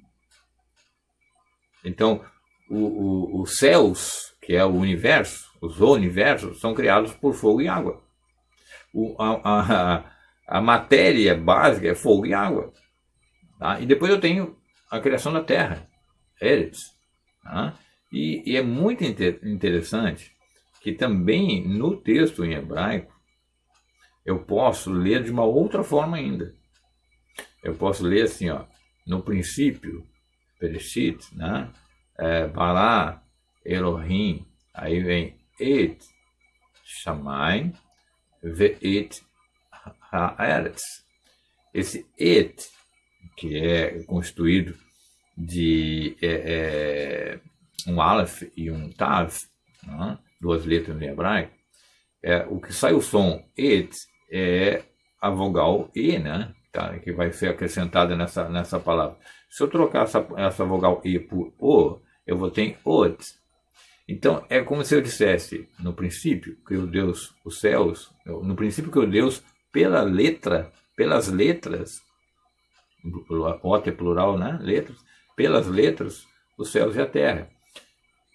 Então, os céus, que é o universo, os universos, são criados por fogo e água. A matéria básica é fogo e água. Tá? E depois eu tenho a criação da terra, Eretz. Tá? E é muito interessante que também no texto em hebraico eu posso ler de uma outra forma ainda. Eu posso ler assim, no princípio, Bereshit, né? Bará, Elohim, aí vem Et Shamayim, Ve'et Haaretz. Esse Et, que é constituído de um Aleph e um Tav, né? 2 letras em hebraico, o que sai o som Et é a vogal E, né? Que vai ser acrescentada nessa palavra. Se eu trocar essa vogal E por O, eu vou ter Ot. Então, é como se eu dissesse, no princípio, criou Deus os céus, no princípio criou Deus pelas letras, Ot é plural, né? Letras, pelas letras, os céus e a terra.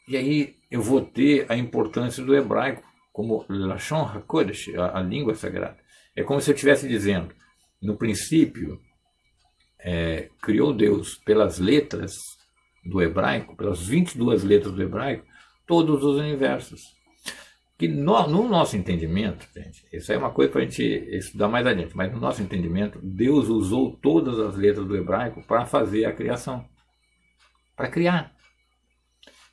E aí eu vou ter a importância do hebraico, como Lashon HaKodesh, a língua sagrada. É como se eu estivesse dizendo, no princípio, criou Deus pelas letras do hebraico, pelas 22 letras do hebraico, todos os universos. Que no nosso entendimento, gente, isso é uma coisa para a gente estudar mais adiante, mas no nosso entendimento, Deus usou todas as letras do hebraico para fazer a criação, para criar.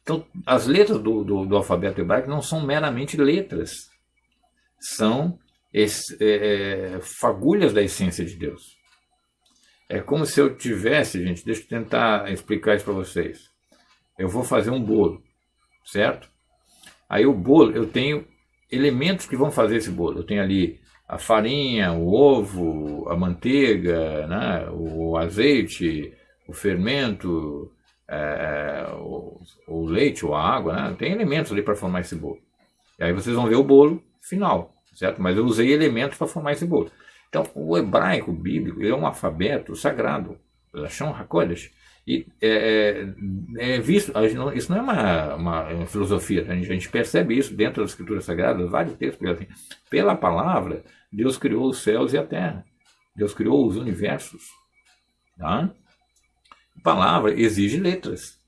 Então, as letras do alfabeto hebraico não são meramente letras, são fagulhas da essência de Deus. É como se eu tivesse, gente, deixa eu tentar explicar isso para vocês. Eu vou fazer um bolo, certo? Aí o bolo, eu tenho elementos que vão fazer esse bolo. Eu tenho ali a farinha, o ovo, a manteiga, né? O azeite, o fermento, o leite ou a água, né? Tem elementos ali para formar esse bolo. E aí vocês vão ver o bolo final, certo? Mas eu usei elementos para formar esse bolo. Então, o hebraico bíblico é um alfabeto sagrado, Lashon HaKodesh, e visto, isso não é uma filosofia, a gente percebe isso dentro das escrituras sagradas, vários textos, assim, pela palavra, Deus criou os céus e a terra, Deus criou os universos. Tá? A palavra exige letras.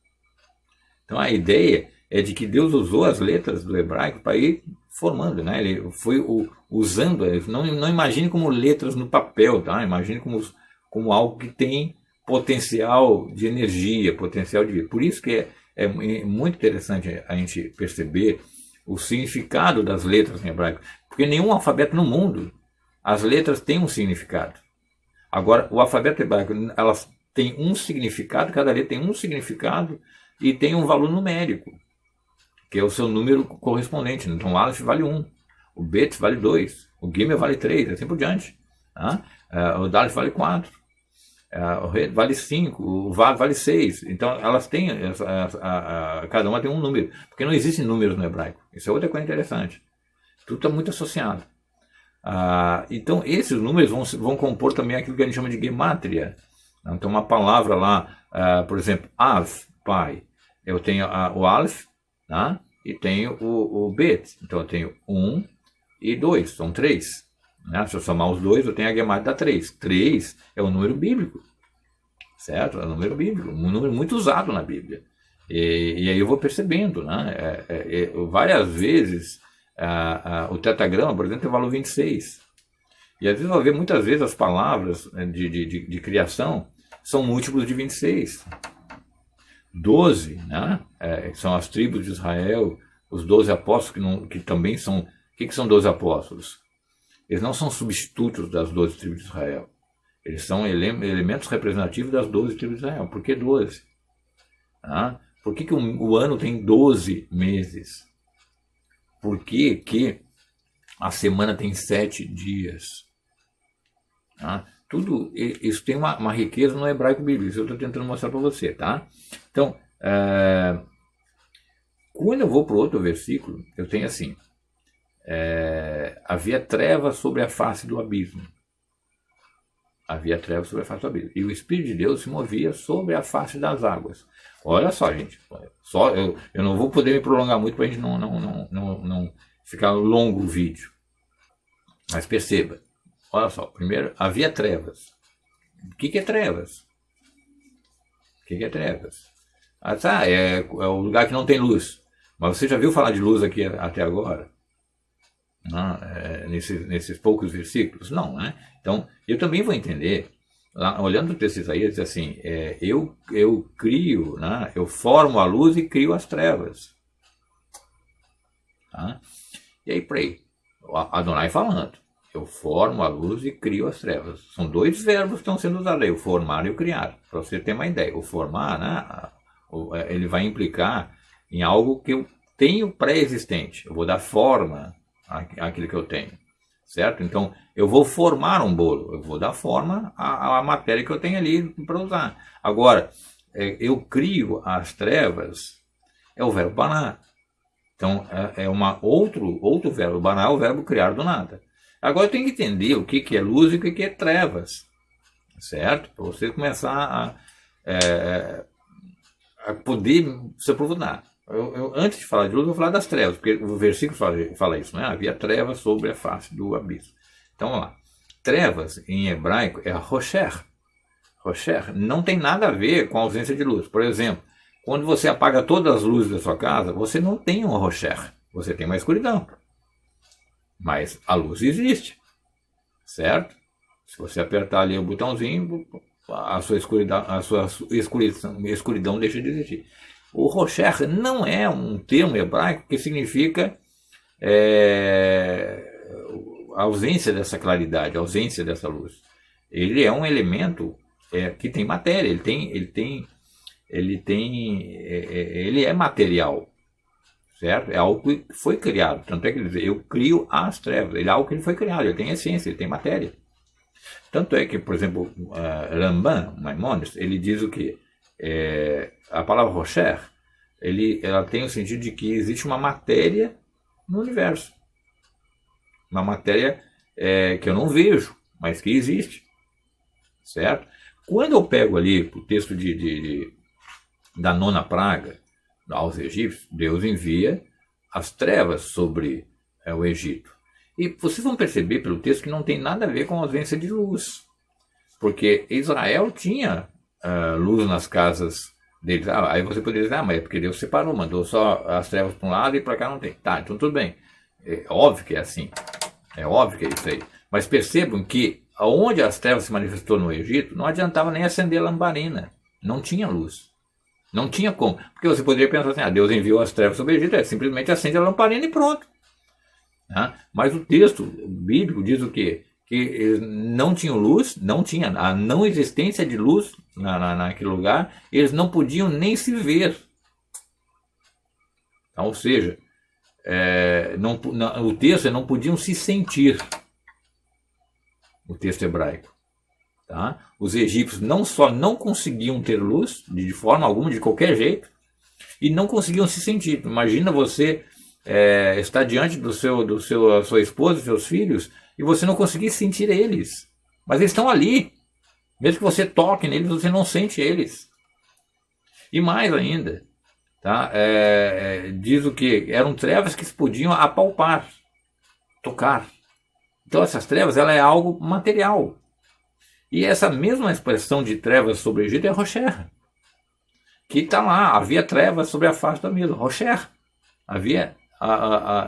Então, a ideia é de que Deus usou as letras do hebraico para ir formando, né? Ele foi usando, não imagine como letras no papel, tá? Imagine como algo que tem potencial de energia, potencial de vida. Por isso que é muito interessante a gente perceber o significado das letras em hebraico, porque nenhum alfabeto no mundo, as letras têm um significado. Agora, o alfabeto hebraico, elas têm um significado, cada letra tem um significado e tem um valor numérico, que é o seu número correspondente. Então o Aleph vale 1, o Bet vale 2, o Gimel vale 3, assim por diante. Tá? O Dalet vale 4. vale 5, o Vá vale 6. Então elas têm, cada uma tem um número, porque não existem números no hebraico. Isso é outra coisa interessante. Tudo está muito associado. Então esses números vão compor também aquilo que a gente chama de gemátria. Então uma palavra lá, por exemplo, Av, pai, eu tenho o Alf, tá? E tenho o Bet. Então eu tenho 1 e 2, são 3. Né? Se eu somar os dois, eu tenho a gemátria da 3. 3 é um número bíblico, certo? É um número bíblico, um número muito usado na Bíblia. E aí eu vou percebendo, né? Várias vezes o tetragrama, por exemplo, tem o valor 26. E às vezes eu vou ver muitas vezes as palavras de criação são múltiplos de 26. 12, né? São as tribos de Israel, os 12 apóstolos que também são... O que são 12 apóstolos? Eles não são substitutos das 12 tribos de Israel. Eles são elementos representativos das 12 tribos de Israel. Por que 12? Por que o ano tem 12 meses? Por que a semana tem 7 dias? Tudo isso tem uma riqueza no hebraico bíblico. Isso eu estou tentando mostrar para você. Tá? Então, quando eu vou para o outro versículo, eu tenho assim... havia trevas sobre a face do abismo. Havia trevas sobre a face do abismo. E o Espírito de Deus se movia sobre a face das águas. Olha só, gente. Eu não vou poder me prolongar muito para a gente não ficar longo o vídeo. Mas perceba. Olha só. Primeiro, havia trevas. O que é trevas? O que é trevas? É o lugar que não tem luz. Mas você já viu falar de luz aqui até agora? Nesses poucos versículos? Não, né? Então, eu também vou entender, olhando o texto de Isaías, diz assim, eu crio, né? Eu formo a luz e crio as trevas. Tá? E aí, por aí, Adonai falando, eu formo a luz e crio as trevas. São dois verbos que estão sendo usados aí, o formar e o criar, para você ter uma ideia. O formar, né? Ele vai implicar em algo que eu tenho pré-existente, eu vou dar forma aquilo que eu tenho, certo? Então, eu vou formar um bolo, eu vou dar forma à matéria que eu tenho ali para usar. Agora, eu crio as trevas, é o verbo baná. Então, outro verbo. Baná é o verbo criar do nada. Agora, eu tenho que entender o que é luz e o que é trevas, certo? Para você começar a poder se aprofundar. Antes de falar de luz, eu vou falar das trevas, porque o versículo fala isso, né? Havia trevas sobre a face do abismo. Então, vamos lá. Trevas, em hebraico, é Rosher. Rosher não tem nada a ver com a ausência de luz. Por exemplo, quando você apaga todas as luzes da sua casa, você não tem um Rosher, você tem uma escuridão. Mas a luz existe, certo? Se você apertar ali o botãozinho, a sua escuridão deixa de existir. O Rosher não é um termo hebraico que significa a ausência dessa claridade, a ausência dessa luz. Ele é um elemento que tem matéria, ele é material, certo? É algo que foi criado. Tanto é que ele diz, eu crio as trevas. Ele é algo que ele foi criado, ele tem essência, ele tem matéria. Tanto é que, por exemplo, Ramban, Maimonides, ele diz o quê? A palavra Rosher, ela tem o sentido de que existe uma matéria no universo. Uma matéria que eu não vejo, mas que existe. Certo? Quando eu pego ali o texto da nona praga aos egípcios, Deus envia as trevas sobre o Egito. E vocês vão perceber pelo texto que não tem nada a ver com a ausência de luz. Porque Israel tinha luz nas casas deles. Aí você poderia dizer, mas é porque Deus separou, mandou só as trevas para um lado e para cá não tem. Tá, então tudo bem. É óbvio que é assim. É óbvio que é isso aí. Mas percebam que onde as trevas se manifestou no Egito, não adiantava nem acender a lamparina. Não tinha luz. Não tinha como. Porque você poderia pensar assim, Deus enviou as trevas sobre o Egito, simplesmente acende a lamparina e pronto. Mas o texto bíblico diz o quê? Que eles não tinham luz, não tinha a não existência de luz naquele lugar, eles não podiam nem se ver. Então, ou seja, o texto não podiam se sentir. O texto hebraico. Tá? Os egípcios não só não conseguiam ter luz, de forma alguma, de qualquer jeito, e não conseguiam se sentir. Imagina você estar diante da sua esposa, dos seus filhos, e você não conseguir sentir eles. Mas eles estão ali. Mesmo que você toque neles, você não sente eles. E mais ainda, tá? Diz o que? Eram trevas que se podiam apalpar, tocar. Então essas trevas, ela é algo material. E essa mesma expressão de trevas sobre o Egito é Rocher, que está lá, havia trevas sobre a face da mesa, Rocher. Havia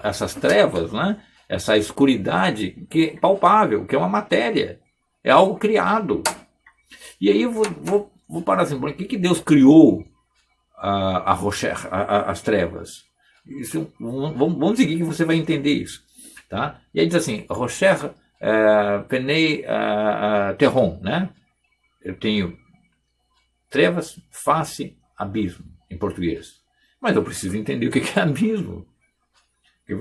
essas trevas, né? Essa escuridade que é palpável, que é uma matéria, é algo criado. E aí eu vou parar assim, por que Deus criou a Rocher, as trevas? Isso, vamos seguir que você vai entender isso. Tá? E aí diz assim, Rocher penei terron, né? Eu tenho trevas, face, abismo, em português. Mas eu preciso entender o que é abismo.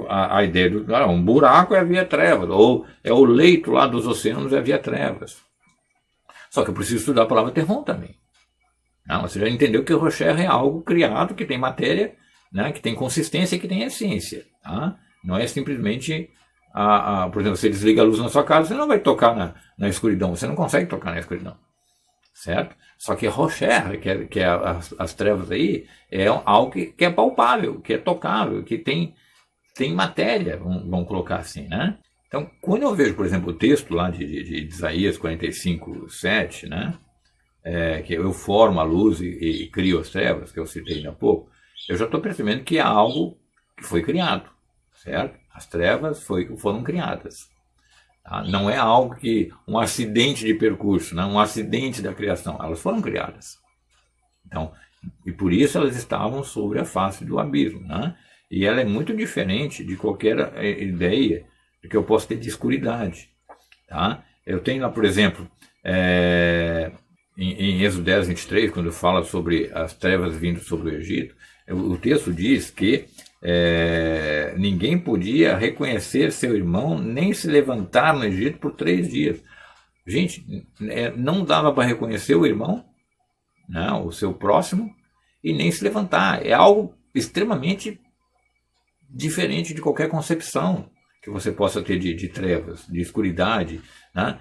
A ideia do um buraco havia trevas, ou é o leito lá dos oceanos havia trevas. Só que eu preciso estudar a palavra terron também. Não, você já entendeu que o Rocher é algo criado, que tem matéria, né, que tem consistência e que tem essência. Tá? Não é simplesmente, por exemplo, você desliga a luz na sua casa, você não vai tocar na escuridão, você não consegue tocar na escuridão. Certo? Só que Rocher, que é as trevas aí, é algo que é palpável, que é tocável, que tem matéria, vamos colocar assim, né? Então, quando eu vejo, por exemplo, o texto lá de Isaías 45:7, né? Que eu formo a luz e crio as trevas, que eu citei ainda há pouco, eu já estou percebendo que é algo que foi criado, certo? As trevas foram criadas. Tá? Não é algo que um acidente de percurso, né? Um acidente da criação, elas foram criadas. Então, e por isso elas estavam sobre a face do abismo, né? E ela é muito diferente de qualquer ideia que eu possa ter de escuridade. Tá? Eu tenho lá, por exemplo, em Êxodo 10:23, quando fala sobre as trevas vindo sobre o Egito, o texto diz que ninguém podia reconhecer seu irmão, nem se levantar no Egito por 3 dias. Gente, não dava para reconhecer o irmão, não, o seu próximo, e nem se levantar. É algo extremamente diferente de qualquer concepção que você possa ter de trevas, de escuridade, né?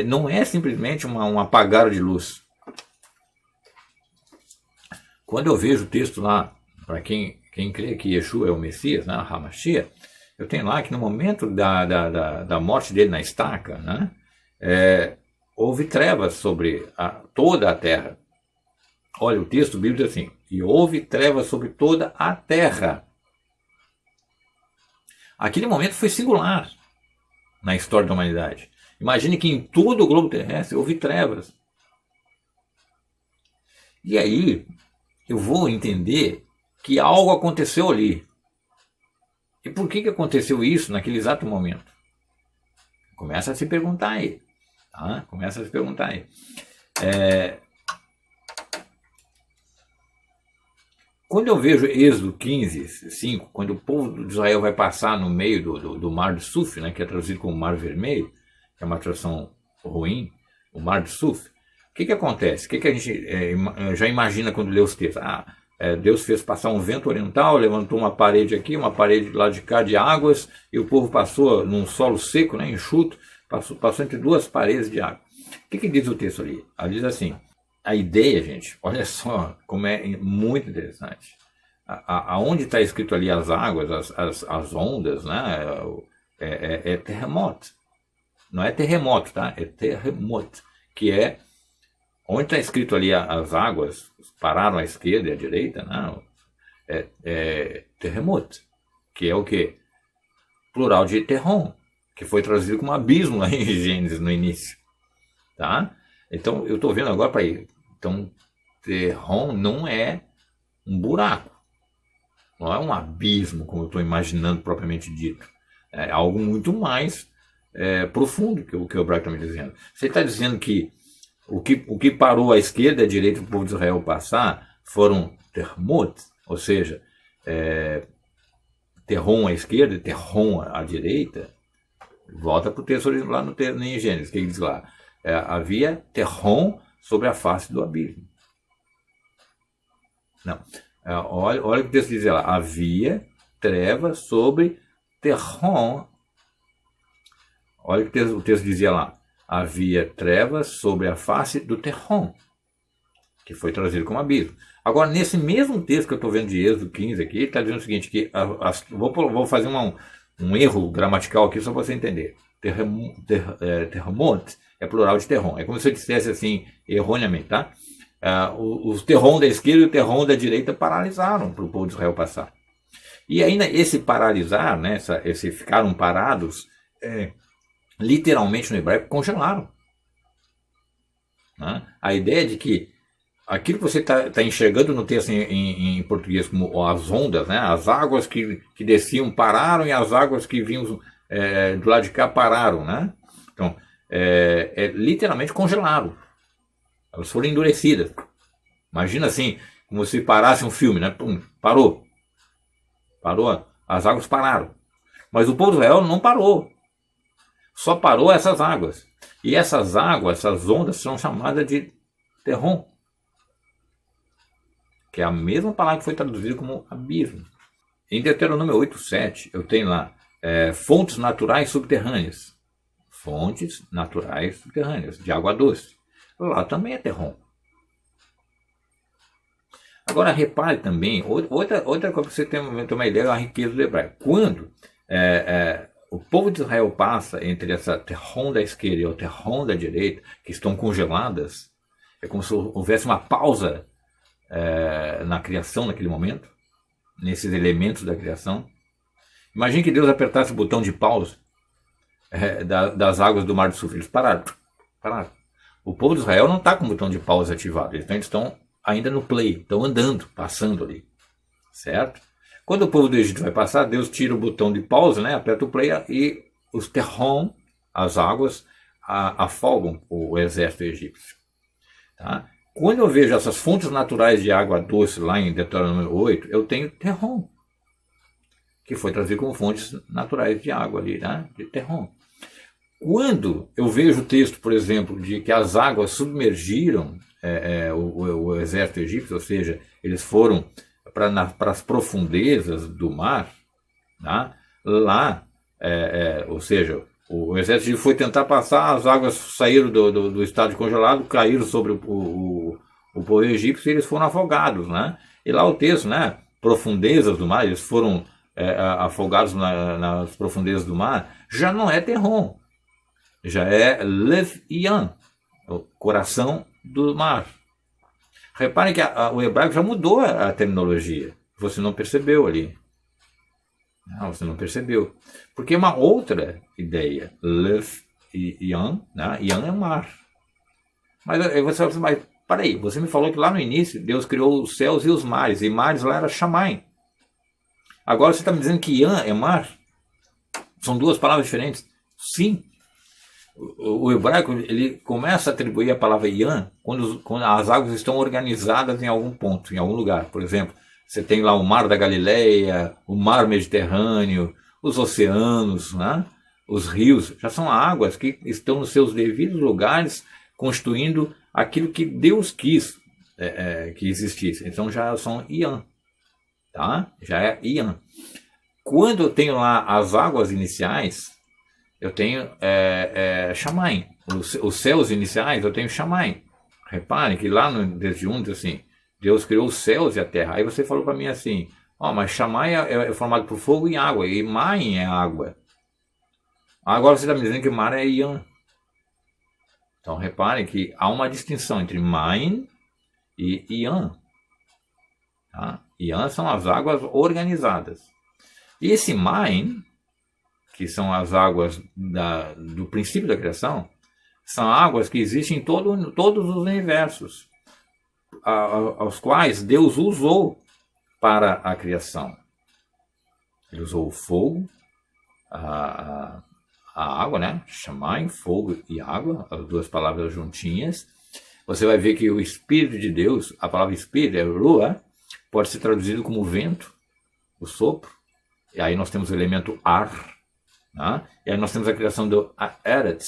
Não é simplesmente um apagar de luz. Quando eu vejo o texto lá, para quem crê que Yeshua é o Messias, né, Hamashia, eu tenho lá que no momento da morte dele na estaca, né, houve trevas sobre toda a terra. Olha, o texto bíblico diz assim, e houve trevas sobre toda a terra. Aquele momento foi singular na história da humanidade. Imagine que em todo o globo terrestre houve trevas. E aí eu vou entender que algo aconteceu ali. E por que aconteceu isso naquele exato momento? Começa a se perguntar aí. Tá? Começa a se perguntar aí. Quando eu vejo Êxodo 15:5, quando o povo de Israel vai passar no meio do Mar de Suf, né, que é traduzido como Mar Vermelho, que é uma tradução ruim, o Mar de Suf, o que acontece? O que a gente já imagina quando lê os textos? Deus fez passar um vento oriental, levantou uma parede aqui, uma parede lá de cá de águas, e o povo passou num solo seco, né, enxuto, passou entre 2 paredes de água. O que diz o texto ali? Ali diz assim, a ideia, gente, olha só como é muito interessante. Aonde está escrito ali as águas, as ondas, né, é terremoto. Não é terremoto, tá? É terremoto, que é onde está escrito ali as águas pararam à esquerda e à direita, não, é terremoto, que é o quê? Plural de terron, que foi traduzido como abismo lá em Gênesis no início, tá? Então eu estou vendo agora para ir. Então terron não é um buraco, não é um abismo como eu estou imaginando propriamente dito, é algo muito mais profundo que o que o Hebraico está me dizendo. Você está dizendo que o que parou à esquerda e à direita do povo de Israel passar foram termot, ou seja, terron à esquerda e terron à direita. Volta para o texto lá em Gênesis, que ele diz lá, havia terrom sobre a face do abismo. Não. Olha o que o texto diz lá. Havia trevas sobre terrom. Olha o que o texto dizia lá. Havia trevas sobre a face do terrom, que foi trazido como abismo. Agora, nesse mesmo texto que eu estou vendo de Êxodo 15 aqui, ele está dizendo o seguinte, que vou fazer um erro gramatical aqui só para você entender. Terremot é plural de terrom. É como se eu dissesse assim, erroneamente, tá? Os terrom da esquerda e o terrom da direita paralisaram para o povo de Israel passar. E ainda esse paralisar, né, esse ficaram parados, literalmente no hebraico, congelaram. Né? A ideia de que aquilo que você está enxergando no texto em português como as ondas, né, as águas que desciam pararam e as águas que vinham do lado de cá pararam. Né? Então, literalmente congelaram. Elas foram endurecidas. Imagina assim, como se parasse um filme, né? Pum, parou. Parou, as águas pararam. Mas o povo de Israel não parou. Só parou essas águas. E essas águas, essas ondas, são chamadas de terrom, que é a mesma palavra que foi traduzida como abismo. Em Deuteronômio 8:7, eu tenho lá fontes naturais subterrâneas. Fontes naturais subterrâneas, de água doce. Lá também é terrom. Agora repare também, outra coisa para você ter uma ideia da riqueza do hebraico. Quando o povo de Israel passa entre essa terrom da esquerda e o terrom da direita, que estão congeladas, é como se houvesse uma pausa na criação naquele momento, nesses elementos da criação. Imagine que Deus apertasse o botão de pausa das águas do Mar do Sul. Eles pararam. O povo de Israel não está com o botão de pausa ativado, eles estão ainda no play, estão andando, passando ali, certo? Quando o povo do Egito vai passar, Deus tira o botão de pausa, né, aperta o play e os terrom, as águas, afogam o exército egípcio. Tá? Quando eu vejo essas fontes naturais de água doce lá em Deuteronômio 8, eu tenho terrom, que foi trazido como fontes naturais de água ali, né, de terrom. Quando eu vejo o texto, por exemplo, de que as águas submergiram o exército egípcio, ou seja, eles foram para as profundezas do mar, né? Lá, ou seja, o exército egípcio foi tentar passar, as águas saíram do estado congelado, caíram sobre o povo egípcio e eles foram afogados. Né? E lá o texto, né? Profundezas do mar, eles foram afogados nas profundezas do mar, já não é terrom. Já é Lev Yan, o coração do mar. Reparem que o hebraico já mudou a terminologia. Você não percebeu ali. Não, você não percebeu. Porque é uma outra ideia. Lev e Yan, né? Yan é mar. Mas você fala assim, mas peraí, você me falou que lá no início Deus criou os céus e os mares. E mares lá era Shamayim. Agora você está me dizendo que Yan é mar? São duas palavras diferentes? Sim. O hebraico ele começa a atribuir a palavra Yan quando as águas estão organizadas em algum ponto, em algum lugar. Por exemplo, você tem lá o Mar da Galileia, o Mar Mediterrâneo, os oceanos, né? Os rios. Já são águas que estão nos seus devidos lugares, constituindo aquilo que Deus quis que existisse. Então já são Yan. Tá? Já é Yan. Quando eu tenho lá as águas iniciais, eu tenho Shamayim. Os céus iniciais, eu tenho Shamayim. Reparem que lá no desde um diz assim, Deus criou os céus e a terra. Aí você falou para mim assim, mas Shamayim é formado por fogo e água, e Maim é água. Agora você está me dizendo que o mar é Yan. Então reparem que há uma distinção entre Maim e Yan. Tá? Yan são as águas organizadas. E esse Maim, que são as águas do princípio da criação, são águas que existem em todos os universos, aos quais Deus usou para a criação. Ele usou o fogo, a água, né? Shamayim, fogo e água, as duas palavras juntinhas. Você vai ver que o Espírito de Deus, a palavra Espírito, é Ruah, pode ser traduzido como vento, o sopro. E aí nós temos o elemento Ar. Né? E aí nós temos a criação do Eretz.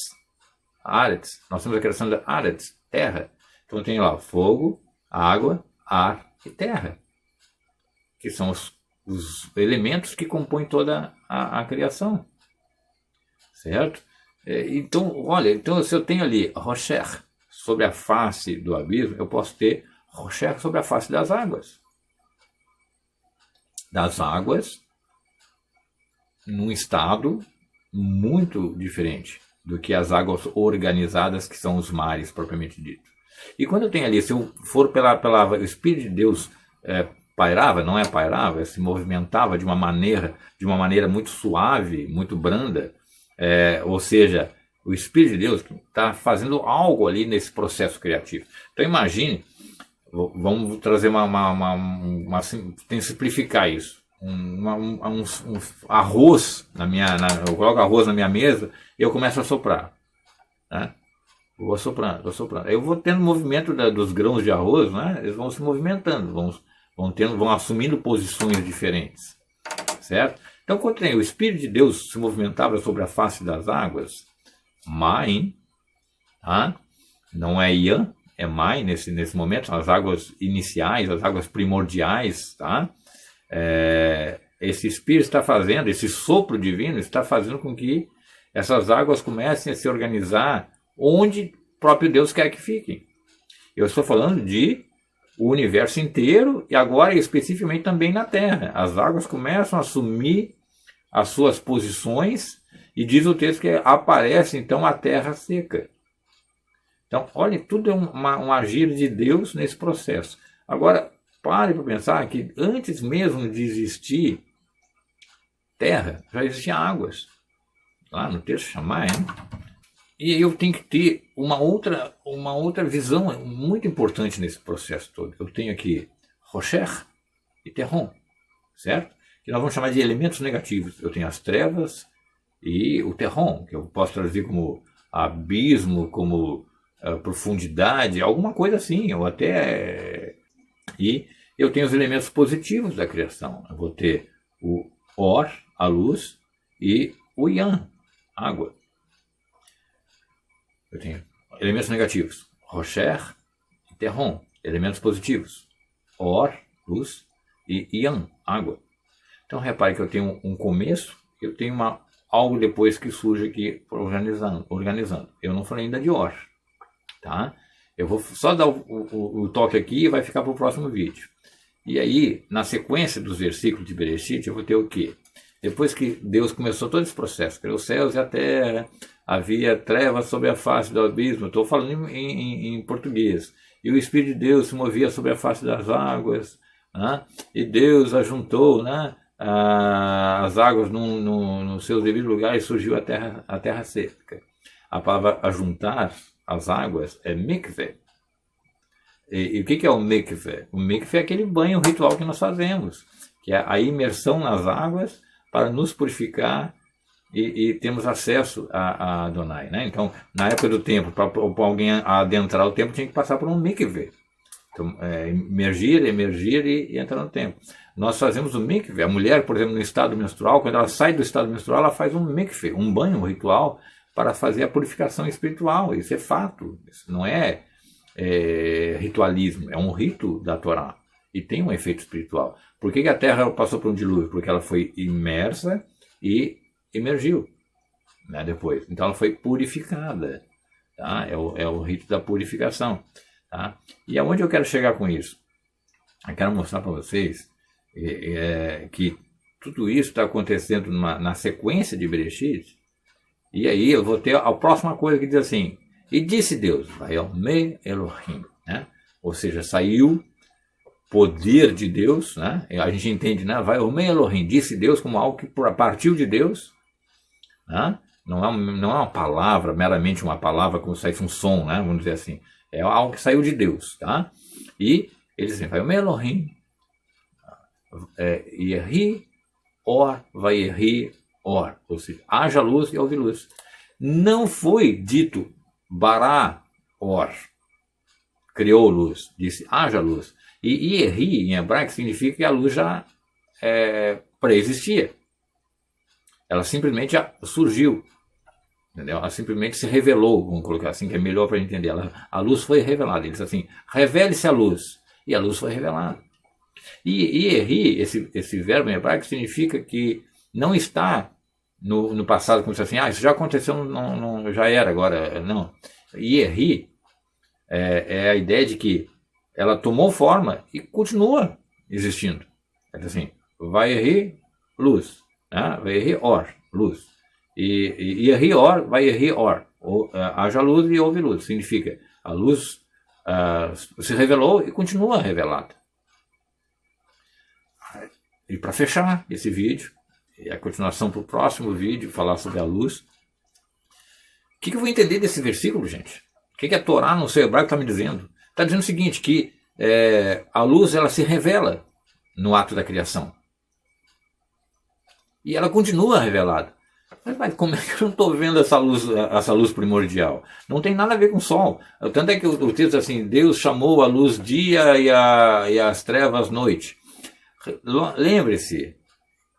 Aretz. Nós temos a criação da Aretz, terra. Então tem lá fogo, água, ar e terra, que são os elementos que compõem toda a criação. Certo? Então, olha, então se eu tenho ali Rocher sobre a face do abismo, eu posso ter Rocher sobre a face das águas. Das águas num estado muito diferente do que as águas organizadas, que são os mares propriamente dito. E quando eu tenho ali, se eu for o Espírito de Deus pairava, não é pairava, se movimentava de uma maneira muito suave, muito branda, ou seja, o Espírito de Deus está fazendo algo ali nesse processo criativo. Então imagine, vamos trazer tem que simplificar isso. Um arroz eu coloco arroz na minha mesa e eu começo a soprar, né? Vou soprando. Eu vou tendo movimento dos grãos de arroz, né? Eles vão se movimentando, vão assumindo posições diferentes, certo? Então, quando tem o Espírito de Deus se movimentava sobre a face das águas, Maim, tá? Não é Ian, é Mai nesse momento, são as águas iniciais, as águas primordiais, tá? Esse Espírito está fazendo, esse sopro divino está fazendo com que essas águas comecem a se organizar onde o próprio Deus quer que fiquem. Eu estou falando de o universo inteiro e agora especificamente também na Terra. As águas começam a assumir as suas posições e diz o texto que aparece então a terra seca. Então, olha, tudo é um agir de Deus nesse processo. Agora, pare para pensar que antes mesmo de existir terra, já existiam águas. Lá no texto Shammai, né? E eu tenho que ter uma outra visão muito importante nesse processo todo. Eu tenho aqui Rocher e Terron, certo? Que nós vamos chamar de elementos negativos. Eu tenho as trevas e o Terron, que eu posso traduzir como abismo, como profundidade, alguma coisa assim, ou até... E eu tenho os elementos positivos da criação. Eu vou ter o Or, a luz, e o Yan, água. Eu tenho elementos negativos, Rocher e Terron, elementos positivos, Or, luz, e Yan, água. Então repare que eu tenho um começo, eu tenho algo depois que surge aqui organizando. Eu não falei ainda de Or, tá? Eu vou só dar o toque aqui e vai ficar para o próximo vídeo. E aí, na sequência dos versículos de Bereshit, eu vou ter o quê? Depois que Deus começou todo esse processo, criou os céus e a terra, havia trevas sobre a face do abismo, estou falando em português, e o Espírito de Deus se movia sobre a face das águas, né? E Deus ajuntou, né, as águas nos seus devidos lugares e surgiu a terra seca. A palavra ajuntar as águas é mikveh. E o que é o mikveh? O mikveh é aquele banho ritual que nós fazemos, que é a imersão nas águas para nos purificar e termos acesso a Adonai, né? Então, na época do templo, para alguém adentrar o templo, tinha que passar por um mikveh. Então, emergir e entrar no templo. Nós fazemos o mikveh. A mulher, por exemplo, no estado menstrual, quando ela sai do estado menstrual, ela faz um mikveh, um banho ritual para fazer a purificação espiritual. Isso é fato, isso não é ritualismo, é um rito da Torá e tem um efeito espiritual. Por que a terra passou por um dilúvio? Porque ela foi imersa e emergiu, né, depois. Então ela foi purificada, tá? É o rito da purificação, tá? E aonde eu quero chegar com isso? Eu quero mostrar para vocês que tudo isso está acontecendo na sequência de Bereshit. E aí eu vou ter a próxima coisa que diz assim: e disse Deus, Vayomei Elohim, né? Ou seja, saiu poder de Deus, né? A gente entende, né? Vayomei Elohim, disse Deus como algo que partiu de Deus, né? Não é uma palavra, meramente uma palavra como se saísse um som, né? Vamos dizer assim. É algo que saiu de Deus, tá? E ele diz assim, Vayomei Elohim, Yehi Or, Vayehi Or, ou seja, haja luz e houve luz. Não foi dito Bará Or, criou luz, disse haja luz. E Yehi, em hebraico, significa que a luz já pré-existia. Ela simplesmente já surgiu. Entendeu? Ela simplesmente se revelou, vamos colocar assim, que é melhor para entender. A luz foi revelada. Ele diz assim, revele-se a luz. E a luz foi revelada. E Ierri, esse verbo em hebraico, significa que não está no passado, como se assim, isso já aconteceu, não, já era, agora não. Ierri é a ideia de que ela tomou forma e continua existindo. É assim, vai Ierri, luz. Né? Vai Ierri, or, luz. E Ierri, or, vai Ierri, or. Haja luz e houve luz. Significa, a luz se revelou e continua revelada. E para fechar esse vídeo, e a continuação para o próximo vídeo, falar sobre a luz, o que eu vou entender desse versículo, gente? O que a Torá no seu hebraico está me dizendo? Está dizendo o seguinte, que a luz ela se revela no ato da criação. E ela continua revelada. Mas como é que eu não estou vendo essa luz primordial? Não tem nada a ver com o sol. Tanto é que o texto diz assim, Deus chamou a luz dia e as trevas noite. Lembre-se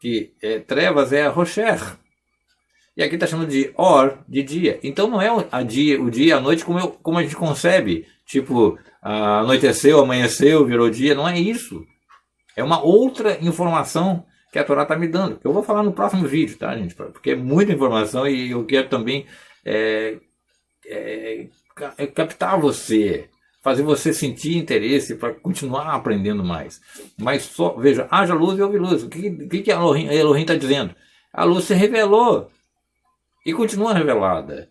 que trevas é a Rocher. E aqui está chamando de or, de dia. Então não é o dia e a noite como a gente concebe. Tipo, anoiteceu, amanheceu, virou dia. Não é isso. É uma outra informação que a Torá está me dando. Que eu vou falar no próximo vídeo, tá, gente? Porque é muita informação e eu quero também captar você. Fazer você sentir interesse para continuar aprendendo mais. Mas só, veja, haja luz e houve luz. O que a Elohim está dizendo? A luz se revelou e continua revelada.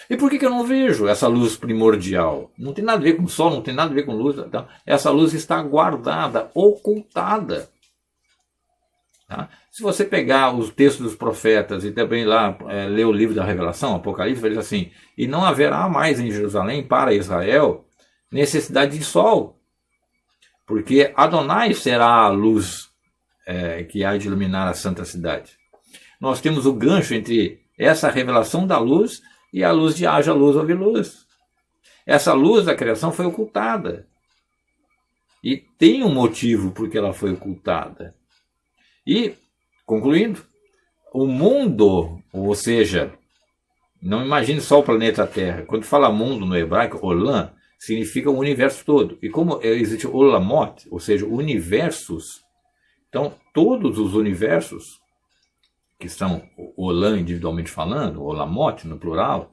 E por que eu não vejo essa luz primordial? Não tem nada a ver com o sol, não tem nada a ver com luz. Então, essa luz está guardada, ocultada. Tá? Se você pegar os textos dos profetas e também lá ler o livro da Revelação, Apocalipse, vai dizer assim, e não haverá mais em Jerusalém para Israel necessidade de sol, porque Adonai será a luz que há de iluminar a santa cidade. Nós temos o gancho entre essa revelação da luz e a luz de haja luz, houve luz. Essa luz da criação foi ocultada. E tem um motivo por que ela foi ocultada. E, concluindo, o mundo, ou seja, não imagine só o planeta Terra. Quando fala mundo no hebraico, olam, significa o universo todo. E como existe olamot, ou seja, universos, então todos os universos, que são olam individualmente falando, olamot no plural,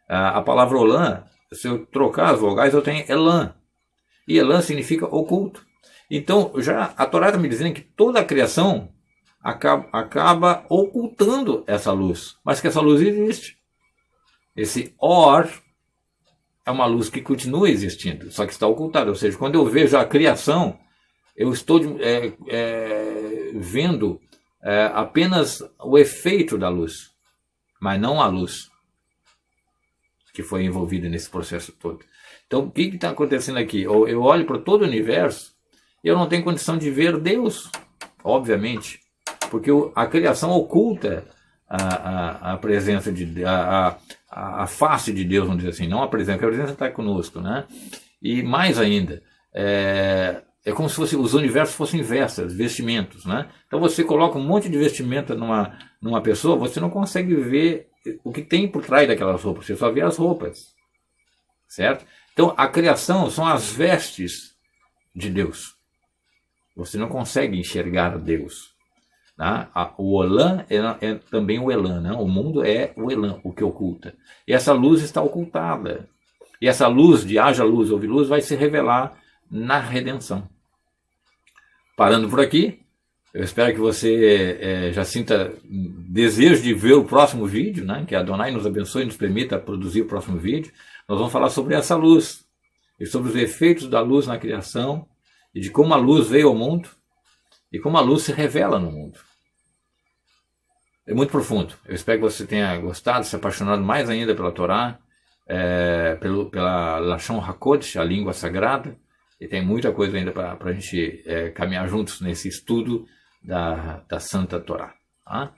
a palavra olam, se eu trocar as vogais, eu tenho elam. E elam significa oculto. Então, já a Torá está me dizendo que toda a criação acaba ocultando essa luz, mas que essa luz existe. Esse or é uma luz que continua existindo, só que está ocultada. Ou seja, quando eu vejo a criação, eu estou vendo apenas o efeito da luz, mas não a luz que foi envolvida nesse processo todo. Então, o que está acontecendo aqui? Eu olho para todo o universo e eu não tenho condição de ver Deus, obviamente, porque a criação oculta a presença de a face de Deus, vamos dizer assim, não a presença, porque a presença está conosco, né? E mais ainda, é como se os universos fossem vestes, vestimentos, né? Então você coloca um monte de vestimenta numa pessoa, você não consegue ver o que tem por trás daquelas roupas, você só vê as roupas, certo? Então a criação são as vestes de Deus. Você não consegue enxergar Deus. Tá? O Olam é também o Elam, né? O mundo é o Elam, o que oculta. E essa luz está ocultada. E essa luz de haja luz, houve luz, vai se revelar na redenção. Parando por aqui, eu espero que você já sinta desejo de ver o próximo vídeo, né? Que a Adonai nos abençoe e nos permita produzir o próximo vídeo. Nós vamos falar sobre essa luz e sobre os efeitos da luz na criação e de como a luz veio ao mundo e como a luz se revela no mundo. É muito profundo. Eu espero que você tenha gostado, se apaixonado mais ainda pela Torá, pela Lashon HaKodesh, a língua sagrada. E tem muita coisa ainda para a gente caminhar juntos nesse estudo da Santa Torá. Tá?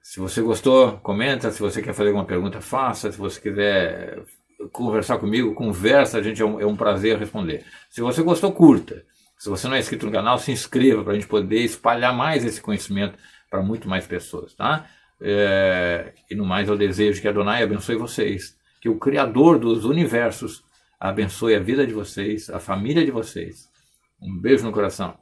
Se você gostou, comenta. Se você quer fazer alguma pergunta, faça. Se você quiser conversar comigo, conversa. A gente é um prazer responder. Se você gostou, curta. Se você não é inscrito no canal, se inscreva para a gente poder espalhar mais esse conhecimento para muito mais pessoas. Tá? E no mais eu desejo que Adonai abençoe vocês, que o Criador dos universos abençoe a vida de vocês, a família de vocês. Um beijo no coração.